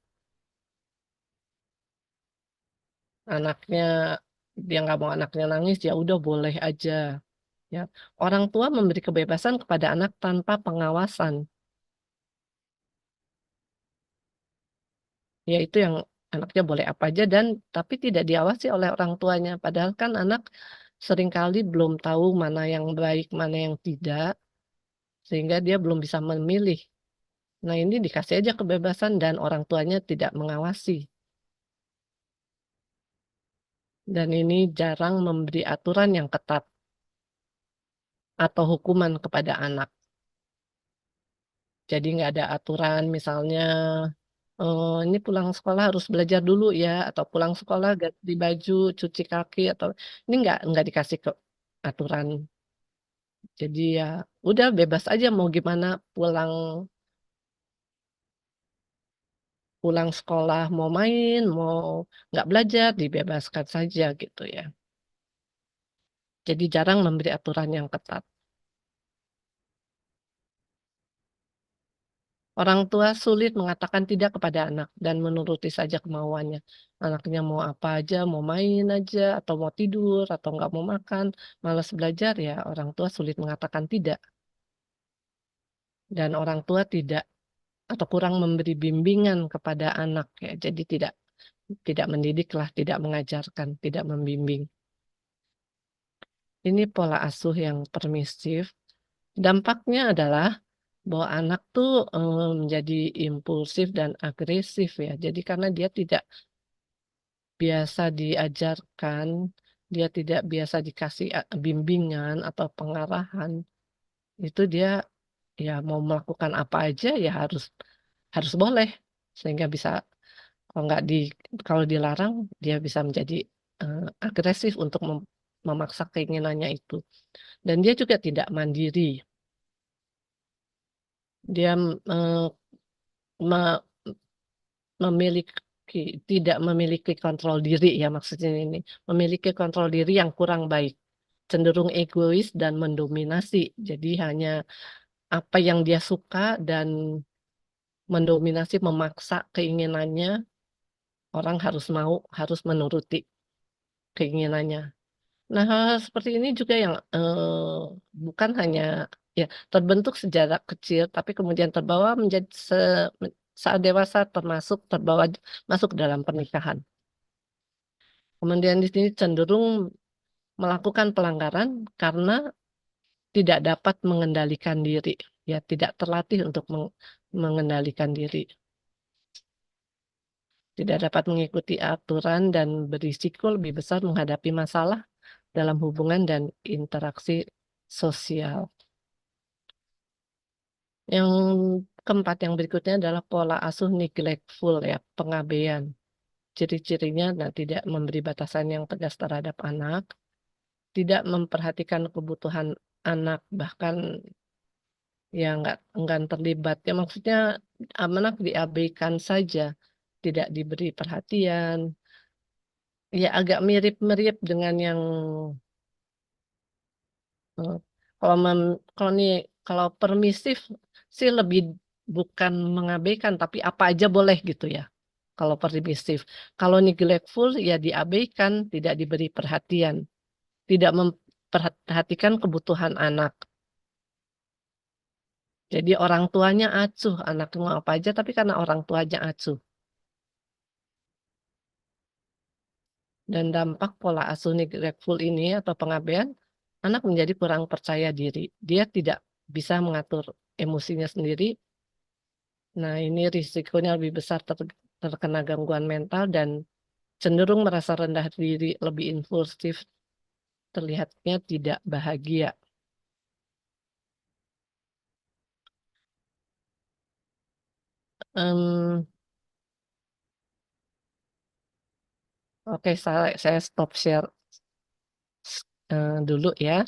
F: Anaknya dia nggak mau anaknya nangis ya udah boleh aja. Ya, orang tua memberi kebebasan kepada anak tanpa pengawasan. Yaitu yang anaknya boleh apa aja dan tapi tidak diawasi oleh orang tuanya. Padahal kan anak seringkali belum tahu mana yang baik, mana yang tidak, sehingga dia belum bisa memilih. Nah, ini dikasih aja kebebasan dan orang tuanya tidak mengawasi. Dan ini jarang memberi aturan yang ketat atau hukuman kepada anak. Jadi nggak ada aturan misalnya ini pulang sekolah harus belajar dulu ya, atau pulang sekolah ganti baju, cuci kaki, atau ini nggak dikasih ke aturan. Jadi ya udah bebas aja mau gimana pulang pulang sekolah mau main, mau nggak belajar dibebaskan saja gitu ya. Jadi jarang memberi aturan yang ketat. Orang tua sulit mengatakan tidak kepada anak dan menuruti saja kemauannya. Anaknya mau apa aja, mau main aja, atau mau tidur, atau nggak mau makan, malas belajar ya orang tua sulit mengatakan tidak. Dan orang tua tidak atau kurang memberi bimbingan kepada anak ya. Jadi tidak mendidik lah, tidak mengajarkan, tidak membimbing. Ini pola asuh yang permisif. Dampaknya adalah bahwa anak tuh menjadi impulsif dan agresif ya. Jadi karena dia tidak biasa diajarkan, dia tidak biasa dikasih bimbingan atau pengarahan, itu dia ya mau melakukan apa aja ya harus harus boleh sehingga bisa kalau nggak di kalau dilarang dia bisa menjadi agresif untuk memaksa keinginannya itu dan dia juga tidak mandiri. Dia me- memiliki tidak memiliki kontrol diri ya maksudnya ini memiliki kontrol diri yang kurang baik, cenderung egois dan mendominasi. Jadi hanya apa yang dia suka dan mendominasi memaksa keinginannya, orang harus mau harus menuruti keinginannya. Nah, hal seperti ini juga yang bukan hanya ya terbentuk sejak kecil, tapi kemudian terbawa menjadi saat dewasa termasuk terbawa masuk dalam pernikahan. Kemudian di sini cenderung melakukan pelanggaran karena tidak dapat mengendalikan diri, ya tidak terlatih untuk mengendalikan diri, tidak dapat mengikuti aturan dan berisiko lebih besar menghadapi masalah dalam hubungan dan interaksi sosial. Yang keempat yang berikutnya adalah pola asuh neglectful ya, pengabaian. Ciri-cirinya nah, tidak memberi batasan yang tegas terhadap anak, tidak memperhatikan kebutuhan anak, bahkan ya nggak terlibat. Ya maksudnya anak diabaikan saja, tidak diberi perhatian. Ya agak mirip-mirip dengan yang eh, kalau nih kalau permisif sih lebih bukan mengabaikan tapi apa aja boleh gitu ya. Kalau permisif, kalau neglectful ya diabaikan, tidak diberi perhatian, tidak memperhatikan kebutuhan anak. Jadi orang tuanya acuh, anaknya mau apa aja tapi karena orang tuanya acuh. Dan dampak pola asuh neglectful ini atau pengabaian, anak menjadi kurang percaya diri. Dia tidak bisa mengatur emosinya sendiri. Nah, ini risikonya lebih besar terkena gangguan mental dan cenderung merasa rendah diri, lebih impulsif, terlihatnya tidak bahagia. Em, Oke, saya stop share dulu ya.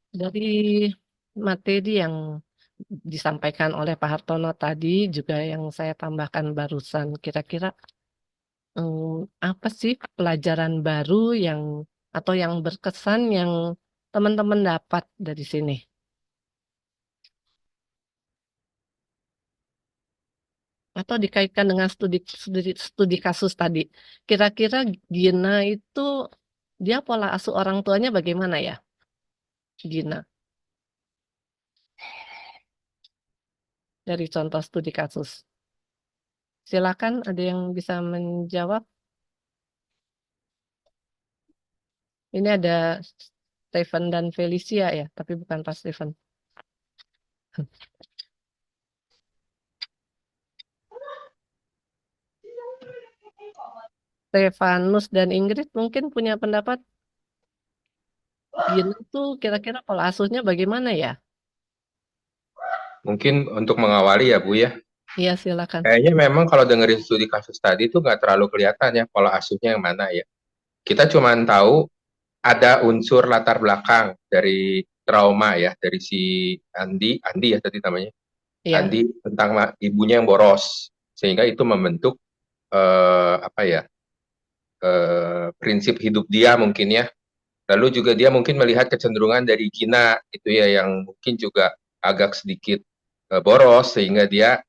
F: Dari materi yang disampaikan oleh Pak Hartono tadi, juga yang saya tambahkan barusan, kira-kira apa sih pelajaran baru yang atau yang berkesan yang teman-teman dapat dari sini? Atau dikaitkan dengan studi kasus tadi. Kira-kira Gina itu dia pola asuh orang tuanya bagaimana ya? Gina, dari contoh studi kasus. Silakan, ada yang bisa menjawab? Ini ada Stephen dan Felicia ya, tapi bukan Pak Stephen. Stefanus dan Ingrid mungkin punya pendapat. Gina tuh kira-kira pola asuhnya bagaimana ya?
B: Mungkin untuk mengawali ya Bu ya.
F: Iya, silakan.
B: Kayaknya memang kalau dengerin studi kasus tadi itu nggak terlalu kelihatan ya pola asuhnya yang mana ya. Kita cuma tahu ada unsur latar belakang dari trauma ya, dari si Andi ya tadi namanya.
F: Iya.
B: Andi tentang ibunya yang boros. Sehingga itu membentuk apa ya, prinsip hidup dia mungkin ya. Lalu juga dia mungkin melihat kecenderungan dari Gina itu ya yang mungkin juga agak sedikit boros sehingga dia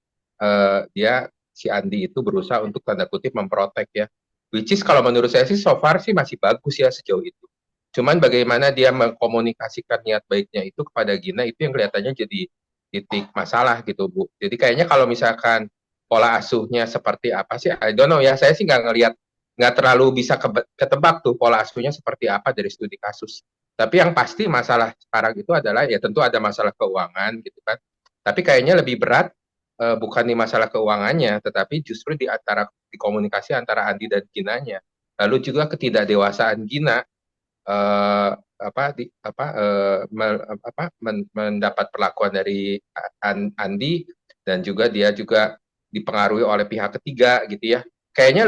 B: si Andi itu berusaha untuk tanda kutip memprotek ya. Which is kalau menurut saya sih so far sih masih bagus ya sejauh itu. Cuman bagaimana dia mengkomunikasikan niat baiknya itu kepada Gina itu yang kelihatannya jadi titik masalah gitu Bu. Jadi kayaknya kalau misalkan pola asuhnya seperti apa sih, I don't know ya. Saya sih nggak terlalu bisa ketebak tuh pola asuhnya seperti apa dari studi kasus. Tapi yang pasti masalah sekarang itu adalah ya tentu ada masalah keuangan gitu kan. Tapi kayaknya lebih berat bukan di masalah keuangannya, tetapi justru di komunikasi antara Andi dan Ginanya. Lalu juga ketidakdewasaan Gina mendapat perlakuan dari Andi dan juga dia juga dipengaruhi oleh pihak ketiga gitu ya. Kayaknya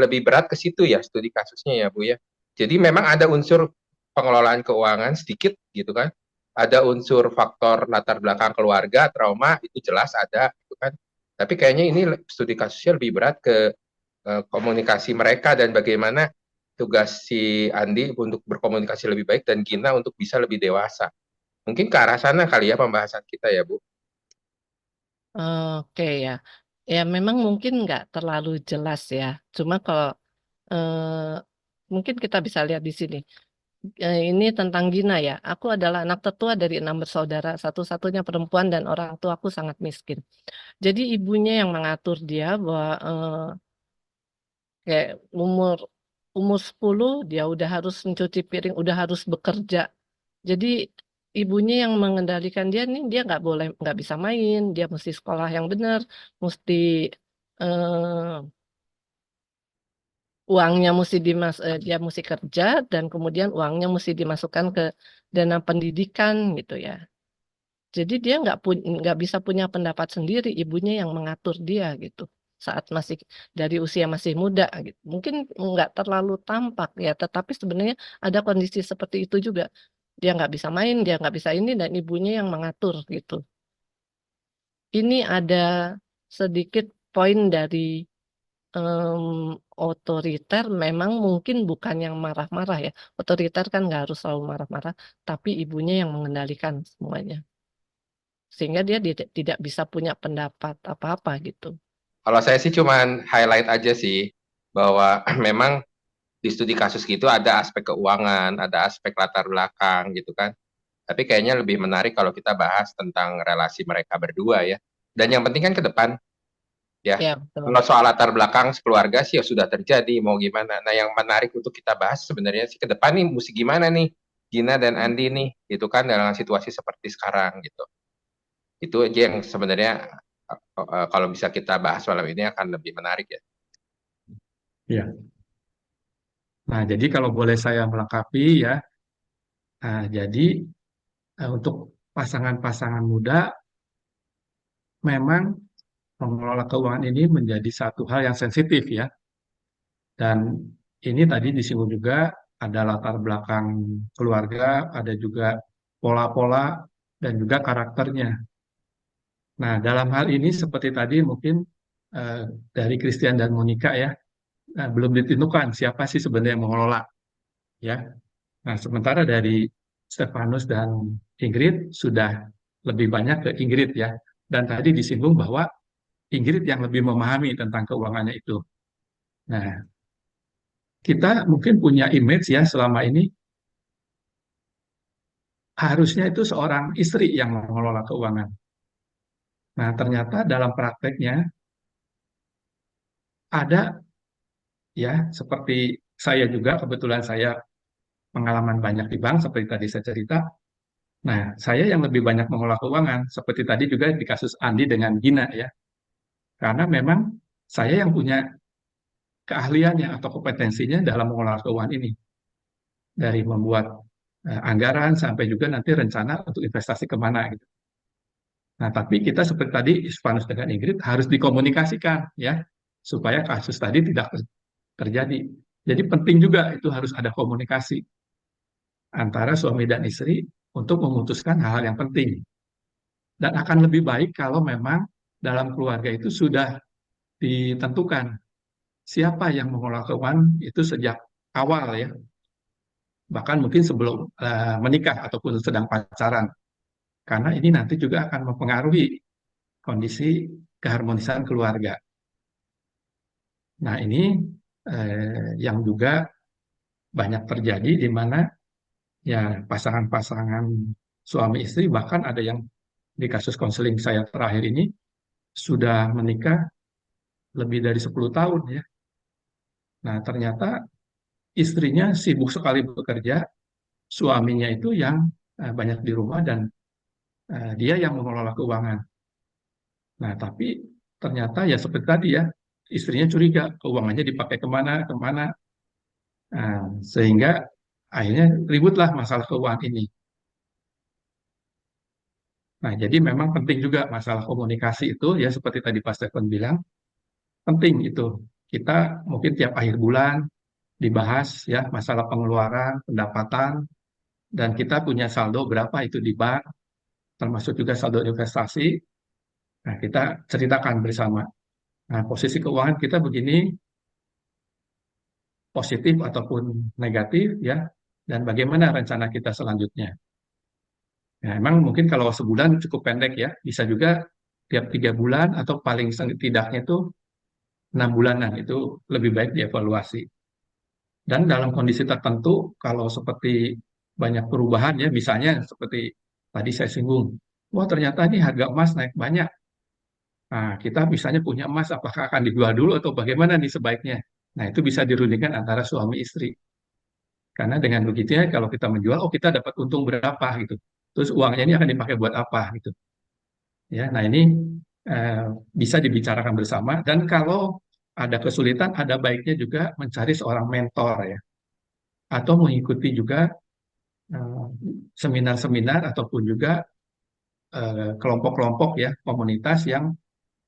B: lebih berat ke situ ya studi kasusnya ya Bu ya. Jadi memang ada unsur pengelolaan keuangan sedikit gitu kan. Ada unsur faktor latar belakang keluarga, trauma itu jelas ada gitu kan. Tapi kayaknya ini studi kasusnya lebih berat ke komunikasi mereka dan bagaimana tugas si Andi untuk berkomunikasi lebih baik dan Gina untuk bisa lebih dewasa. Mungkin ke arah sana kali ya pembahasan kita ya Bu.
F: Oke ya. Ya memang mungkin nggak terlalu jelas ya. Cuma kalau mungkin kita bisa lihat di sini. Ini tentang Gina ya. Aku adalah anak tertua dari 6 bersaudara, satu-satunya perempuan dan orang tuaku sangat miskin. Jadi ibunya yang mengatur dia bahwa kayak umur 10 dia udah harus mencuci piring, udah harus bekerja. Jadi ibunya yang mengendalikan dia nih, dia nggak bisa main, dia mesti sekolah yang benar, mesti eh, uangnya dia mesti kerja dan kemudian uangnya mesti dimasukkan ke dana pendidikan gitu ya. Jadi dia nggak bisa punya pendapat sendiri, ibunya yang mengatur dia gitu saat dari usia masih muda gitu. Mungkin nggak terlalu tampak ya, tetapi sebenarnya ada kondisi seperti itu juga. Dia nggak bisa main, dia nggak bisa ini dan ibunya yang mengatur gitu. Ini ada sedikit poin dari otoriter, memang mungkin bukan yang marah-marah ya. Otoriter kan nggak harus selalu marah-marah, tapi ibunya yang mengendalikan semuanya. Sehingga dia tidak bisa punya pendapat apa-apa gitu.
B: Kalau saya sih cuman highlight aja sih bahwa memang di studi kasus gitu ada aspek keuangan, ada aspek latar belakang gitu kan. Tapi kayaknya lebih menarik kalau kita bahas tentang relasi mereka berdua ya. Dan yang penting kan ke depan ya.
F: Ya, betul.
B: Kalau soal latar belakang keluarga sih ya sudah terjadi, mau gimana. Nah yang menarik untuk kita bahas sebenarnya sih ke depan nih mesti gimana nih Gina dan Andi nih gitu kan dalam situasi seperti sekarang gitu. Itu aja yang sebenarnya kalau bisa kita bahas malam ini akan lebih menarik ya.
A: Ya. Nah, jadi kalau boleh saya melengkapi ya, nah, jadi untuk pasangan-pasangan muda memang mengelola keuangan ini menjadi satu hal yang sensitif ya. Dan ini tadi disinggung juga ada latar belakang keluarga, ada juga pola-pola dan juga karakternya. Nah, dalam hal ini seperti tadi mungkin eh, dari Christian dan Monica ya, belum ditentukan siapa sih sebenarnya yang mengelola ya. Nah, sementara dari Stefanus dan Ingrid sudah lebih banyak ke Ingrid ya. Dan tadi disinggung bahwa Ingrid yang lebih memahami tentang keuangannya itu. Nah, kita mungkin punya image ya selama ini harusnya itu seorang istri yang mengelola keuangan. Nah, ternyata dalam prakteknya ada ya seperti saya juga kebetulan saya pengalaman banyak di bank seperti tadi saya cerita. Nah, saya yang lebih banyak mengelola keuangan seperti tadi juga di kasus Andi dengan Gina ya. Karena memang saya yang punya keahliannya atau kompetensinya dalam mengelola keuangan ini. Dari membuat anggaran sampai juga nanti rencana untuk investasi kemana gitu. Nah, tapi kita seperti tadi Ispanus dengan Ingrid harus dikomunikasikan ya supaya kasus tadi tidak terjadi. Jadi penting juga itu harus ada komunikasi antara suami dan istri untuk memutuskan hal-hal yang penting. Dan akan lebih baik kalau memang dalam keluarga itu sudah ditentukan siapa yang mengelola keuangan itu sejak awal ya, bahkan mungkin sebelum menikah ataupun sedang pacaran, karena ini nanti juga akan mempengaruhi kondisi keharmonisan keluarga. Nah, ini yang juga banyak terjadi di mana ya pasangan-pasangan suami istri bahkan ada yang di kasus konseling saya terakhir ini sudah menikah lebih dari 10 tahun ya. Nah, ternyata istrinya sibuk sekali bekerja, suaminya itu yang banyak di rumah dan dia yang mengelola keuangan. Nah, tapi ternyata ya seperti tadi ya, istrinya curiga keuangannya dipakai kemana, kemana. Nah, sehingga akhirnya ributlah masalah keuangan ini. Nah, jadi memang penting juga masalah komunikasi itu ya seperti tadi Pak Stephen bilang, penting itu. Kita mungkin tiap akhir bulan dibahas ya masalah pengeluaran, pendapatan, dan kita punya saldo berapa itu di bank, termasuk juga saldo investasi. Nah, kita ceritakan bersama. Nah, posisi keuangan kita begini, positif ataupun negatif ya, dan bagaimana rencana kita selanjutnya. Nah, emang mungkin kalau sebulan cukup pendek ya, bisa juga tiap 3 bulan atau paling tidaknya itu 6 bulanan itu lebih baik dievaluasi. Dan dalam kondisi tertentu, kalau seperti banyak perubahan ya, misalnya seperti tadi saya singgung, wah ternyata ini harga emas naik banyak. Nah, kita misalnya punya emas, apakah akan dijual dulu atau bagaimana nih sebaiknya? Nah, itu bisa dirundingkan antara suami istri. Karena dengan begitu ya, kalau kita menjual, oh kita dapat untung berapa gitu. Terus uangnya ini akan dipakai buat apa gitu. Ya, nah ini eh, bisa dibicarakan bersama. Dan kalau ada kesulitan, ada baiknya juga mencari seorang mentor ya, atau mengikuti juga eh, seminar-seminar ataupun juga kelompok-kelompok ya, komunitas yang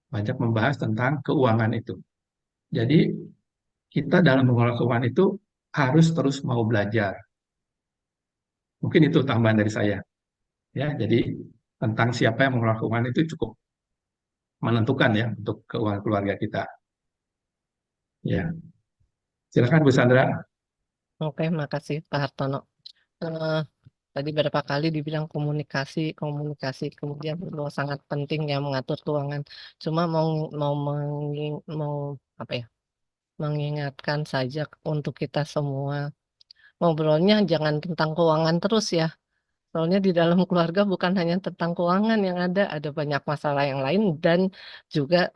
A: banyak membahas tentang keuangan itu. Jadi kita dalam mengelola keuangan itu harus terus mau belajar. Mungkin itu tambahan dari saya. Ya, jadi tentang siapa yang mengelola keuangan itu cukup menentukan ya untuk keuangan keluarga kita. Ya, silakan Bu Sandra.
F: Oke, makasih Pak Hartono. Eh, Tadi beberapa kali dibilang komunikasi, komunikasi, kemudian bahwa sangat penting ya mengatur keuangan. Cuma mau apa ya? Mengingatkan saja untuk kita semua ngobrolnya jangan tentang keuangan terus ya. Soalnya di dalam keluarga bukan hanya tentang keuangan yang ada banyak masalah yang lain dan juga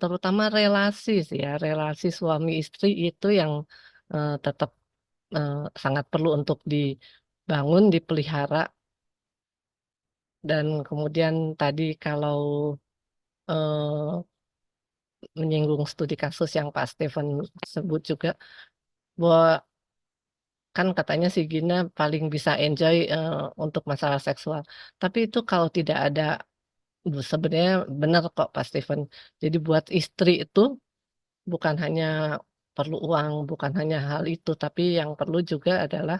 F: terutama relasi sih ya, relasi suami istri itu yang tetap sangat perlu untuk dibangun, dipelihara. Dan kemudian tadi kalau eh, menyinggung studi kasus yang Pak Stephen sebut juga, bahwa kan katanya si Gina paling bisa enjoy untuk masalah seksual. Tapi itu kalau tidak ada, sebenarnya benar kok Pak Stephen. Jadi buat istri itu bukan hanya perlu uang, bukan hanya hal itu, tapi yang perlu juga adalah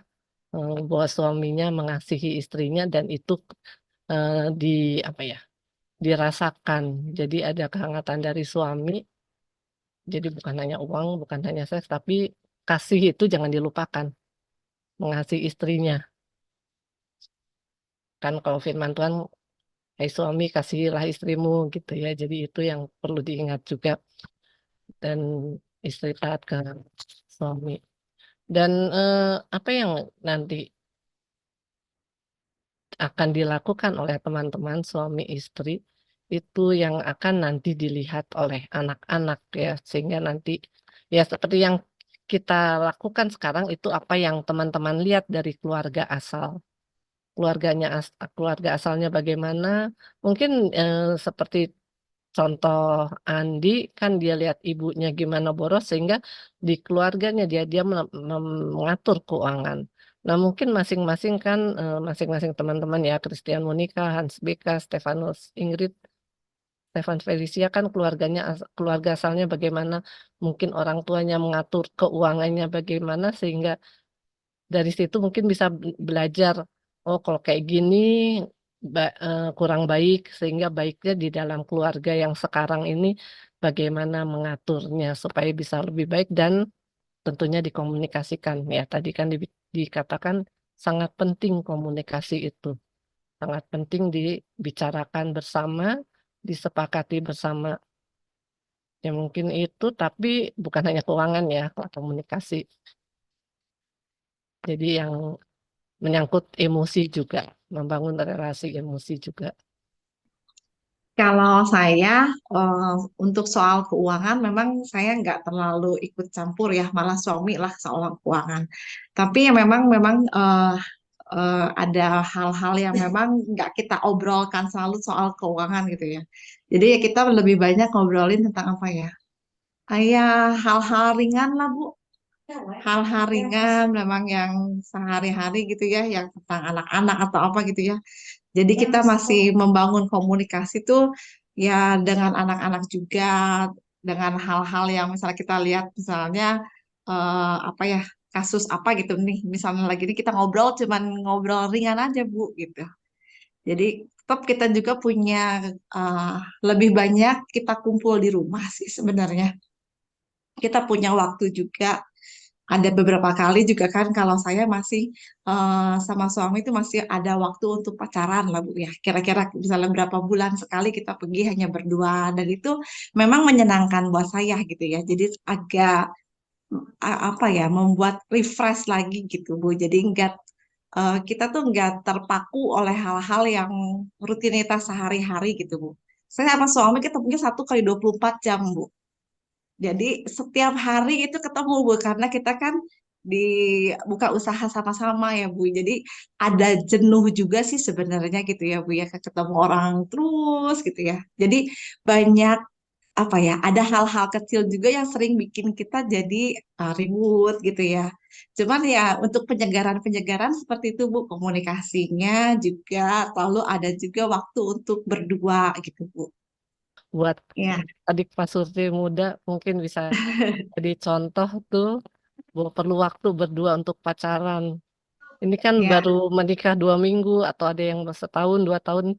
F: bahwa suaminya mengasihi istrinya dan itu di apa ya, dirasakan. Jadi ada kehangatan dari suami. Jadi bukan hanya uang, bukan hanya seks, tapi kasih itu jangan dilupakan, mengasihi istrinya. Kan kalau firman Tuhan, hai suami kasihilah istrimu gitu ya. Jadi itu yang perlu diingat juga dan istri taat ke suami. Dan apa yang nanti akan dilakukan oleh teman-teman suami istri itu yang akan nanti dilihat oleh anak-anak ya, sehingga nanti ya seperti yang kita lakukan sekarang itu apa yang teman-teman lihat dari keluarga asal. Keluarga asalnya bagaimana? Mungkin seperti contoh Andi kan dia lihat ibunya gimana boros sehingga di keluarganya dia mengatur keuangan. Nah, mungkin masing-masing kan masing-masing teman-teman ya Christian Monica, Hans Beka, Stefanus Ingrid, Stefan Felicia kan keluarga asalnya bagaimana, mungkin orang tuanya mengatur keuangannya bagaimana sehingga dari situ mungkin bisa belajar, oh kalau kayak gini kurang baik, sehingga baiknya di dalam keluarga yang sekarang ini bagaimana mengaturnya supaya bisa lebih baik dan tentunya dikomunikasikan. Ya tadi kan dikatakan sangat penting komunikasi itu, sangat penting dibicarakan bersama, disepakati bersama. Ya mungkin itu, tapi bukan hanya keuangan ya, kalau komunikasi. Jadi yang menyangkut emosi juga, membangun relasi emosi juga.
E: Kalau saya untuk soal keuangan memang saya nggak terlalu ikut campur ya, malah suami lah soal keuangan. Tapi ya memang ada hal-hal yang memang nggak kita obrolkan selalu soal keuangan gitu ya. Jadi ya kita lebih banyak ngobrolin tentang apa ya? Hal-hal ringan lah Bu, hal-hal ringan memang yang sehari-hari gitu ya, yang tentang anak-anak atau apa gitu ya. Jadi kita masih membangun komunikasi tuh ya dengan anak-anak juga, dengan hal-hal yang misalnya kita lihat misalnya apa ya, kasus apa gitu nih, misalnya lagi ini kita ngobrol cuman ngobrol ringan aja Bu gitu. Jadi tetap kita juga punya eh, lebih banyak kita kumpul di rumah sih sebenarnya. Kita punya waktu juga, ada beberapa kali juga kan kalau saya masih sama suami itu masih ada waktu untuk pacaran lah Bu ya. Kira-kira misalnya berapa bulan sekali kita pergi hanya berdua dan itu memang menyenangkan buat saya gitu ya. Jadi agak apa ya, membuat refresh lagi gitu Bu. Jadi enggak kita tuh nggak terpaku oleh hal-hal yang rutinitas sehari-hari gitu Bu. Saya sama suami ketemunya 1 kali 24 jam Bu. Jadi setiap hari itu ketemu Bu, karena kita kan di buka usaha sama-sama ya Bu. Jadi ada jenuh juga sih sebenarnya gitu ya Bu ya, ketemu orang terus gitu ya. Jadi banyak apa ya, ada hal-hal kecil juga yang sering bikin kita jadi ribut gitu ya. Cuman ya untuk penyegaran-penyegaran seperti itu Bu, komunikasinya juga lalu ada juga waktu untuk berdua gitu Bu.
F: Buat
E: Ya,
F: adik Pak Surti muda mungkin bisa jadi contoh tuh bahwa perlu waktu berdua untuk pacaran. Ini kan
E: ya,
F: baru menikah 2 minggu atau ada yang setahun, 2 tahun,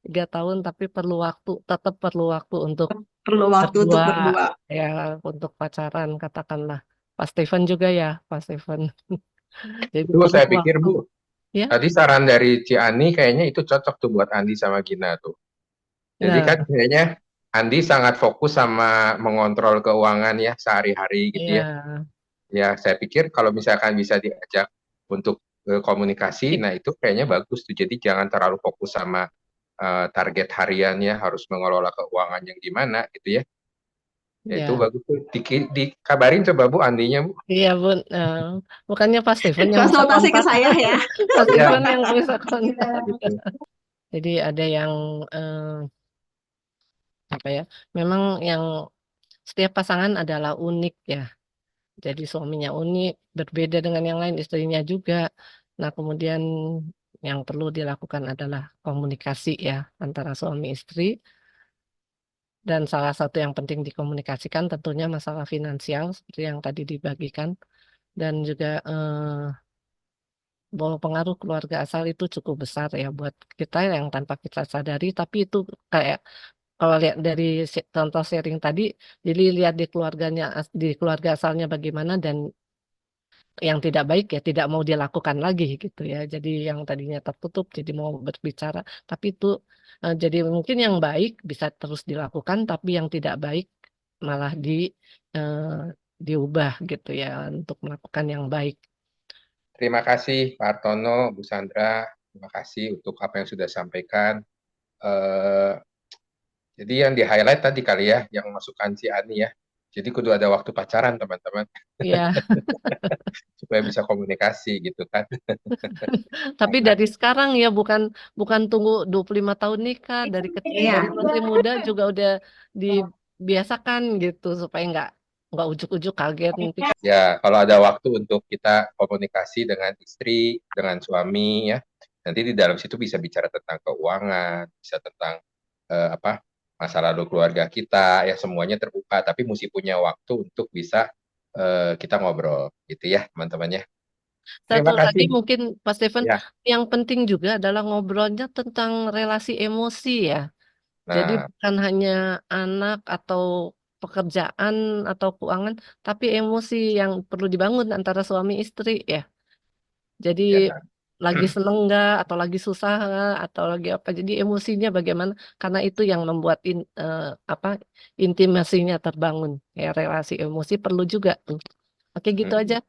F: 3 tahun, tapi perlu waktu, tetap perlu waktu untuk
E: perlu waktu untuk
F: berdua,
E: berdua.
F: ya untuk pacaran katakanlah. Pak Stephen juga ya, Pak Stephen. Jadi
B: Itu
F: perlu
B: saya pikir
F: waktu,
B: Bu,
F: ya.
B: tadi saran dari Ci Ani kayaknya itu cocok tuh buat Andi sama Gina tuh. Jadi kan
F: Nah,
B: kayaknya Andi sangat fokus sama mengontrol keuangan ya sehari-hari gitu ya.
F: ya,
B: Ya, saya pikir kalau misalkan bisa diajak untuk komunikasi, nah itu kayaknya bagus tuh. Jadi jangan terlalu fokus sama target hariannya harus mengelola keuangan yang gimana gitu ya. Ya itu
F: ya,
B: bagus tuh. Dikabarin coba Bu Andinya Bu.
F: iya Bun. Bukannya Pak Stephen yang bisa
E: Konsultasi ke
F: kontak,
E: saya ya.
F: Pak Stephen
B: Ya,
F: yang bisa kontak.
B: gitu.
F: Jadi ada yang apa ya? Memang yang setiap pasangan adalah unik ya. Jadi suaminya unik, berbeda dengan yang lain, istrinya juga. Nah, kemudian yang perlu dilakukan adalah komunikasi ya antara suami istri Dan salah satu yang penting dikomunikasikan tentunya masalah finansial seperti yang tadi dibagikan, dan juga bahwa pengaruh keluarga asal itu cukup besar ya buat kita yang tanpa kita sadari, tapi itu kayak kalau lihat dari contoh sharing tadi, jadi lihat di keluarganya di keluarga asalnya bagaimana, dan yang tidak baik ya tidak mau dilakukan lagi gitu ya. Jadi yang tadinya tertutup jadi mau berbicara, tapi itu jadi mungkin yang baik bisa terus dilakukan, tapi yang tidak baik malah eh, diubah gitu ya untuk melakukan yang baik.
B: Terima kasih Pak Hartono, Bu Sandra. Terima kasih untuk apa yang sudah sampaikan. Eh, jadi yang di-highlight tadi kali ya, yang masukan si Ani ya. Jadi kudu ada waktu pacaran teman-teman,
F: Ya,
B: supaya bisa komunikasi gitu kan.
F: tapi dari sekarang ya bukan bukan tunggu 25 tahun nikah, dari
E: Iya.
F: dari masih muda juga udah dibiasakan gitu supaya nggak ujuk-ujuk kaget nanti.
B: Ya, kalau ada waktu untuk kita komunikasi dengan istri, dengan suami ya, nanti di dalam situ bisa bicara tentang keuangan, bisa tentang apa masa lalu keluarga kita, ya semuanya terbuka. Tapi mesti punya waktu untuk bisa kita ngobrol, gitu ya teman-teman ya.
F: Satu
B: Terima
F: lagi
B: kasih.
F: mungkin Pak Steven,
B: Ya,
F: yang penting juga adalah ngobrolnya tentang relasi emosi ya. Jadi
B: nah,
F: bukan hanya anak atau pekerjaan atau keuangan, tapi emosi yang perlu dibangun antara suami istri ya. Jadi
B: ya,
F: lagi seneng nggak, atau lagi susah nggak, atau lagi apa. Jadi emosinya bagaimana? Karena itu yang membuat apa intimasinya terbangun. Ya relasi emosi perlu juga tuh. Oke gitu
B: hmm.
F: aja.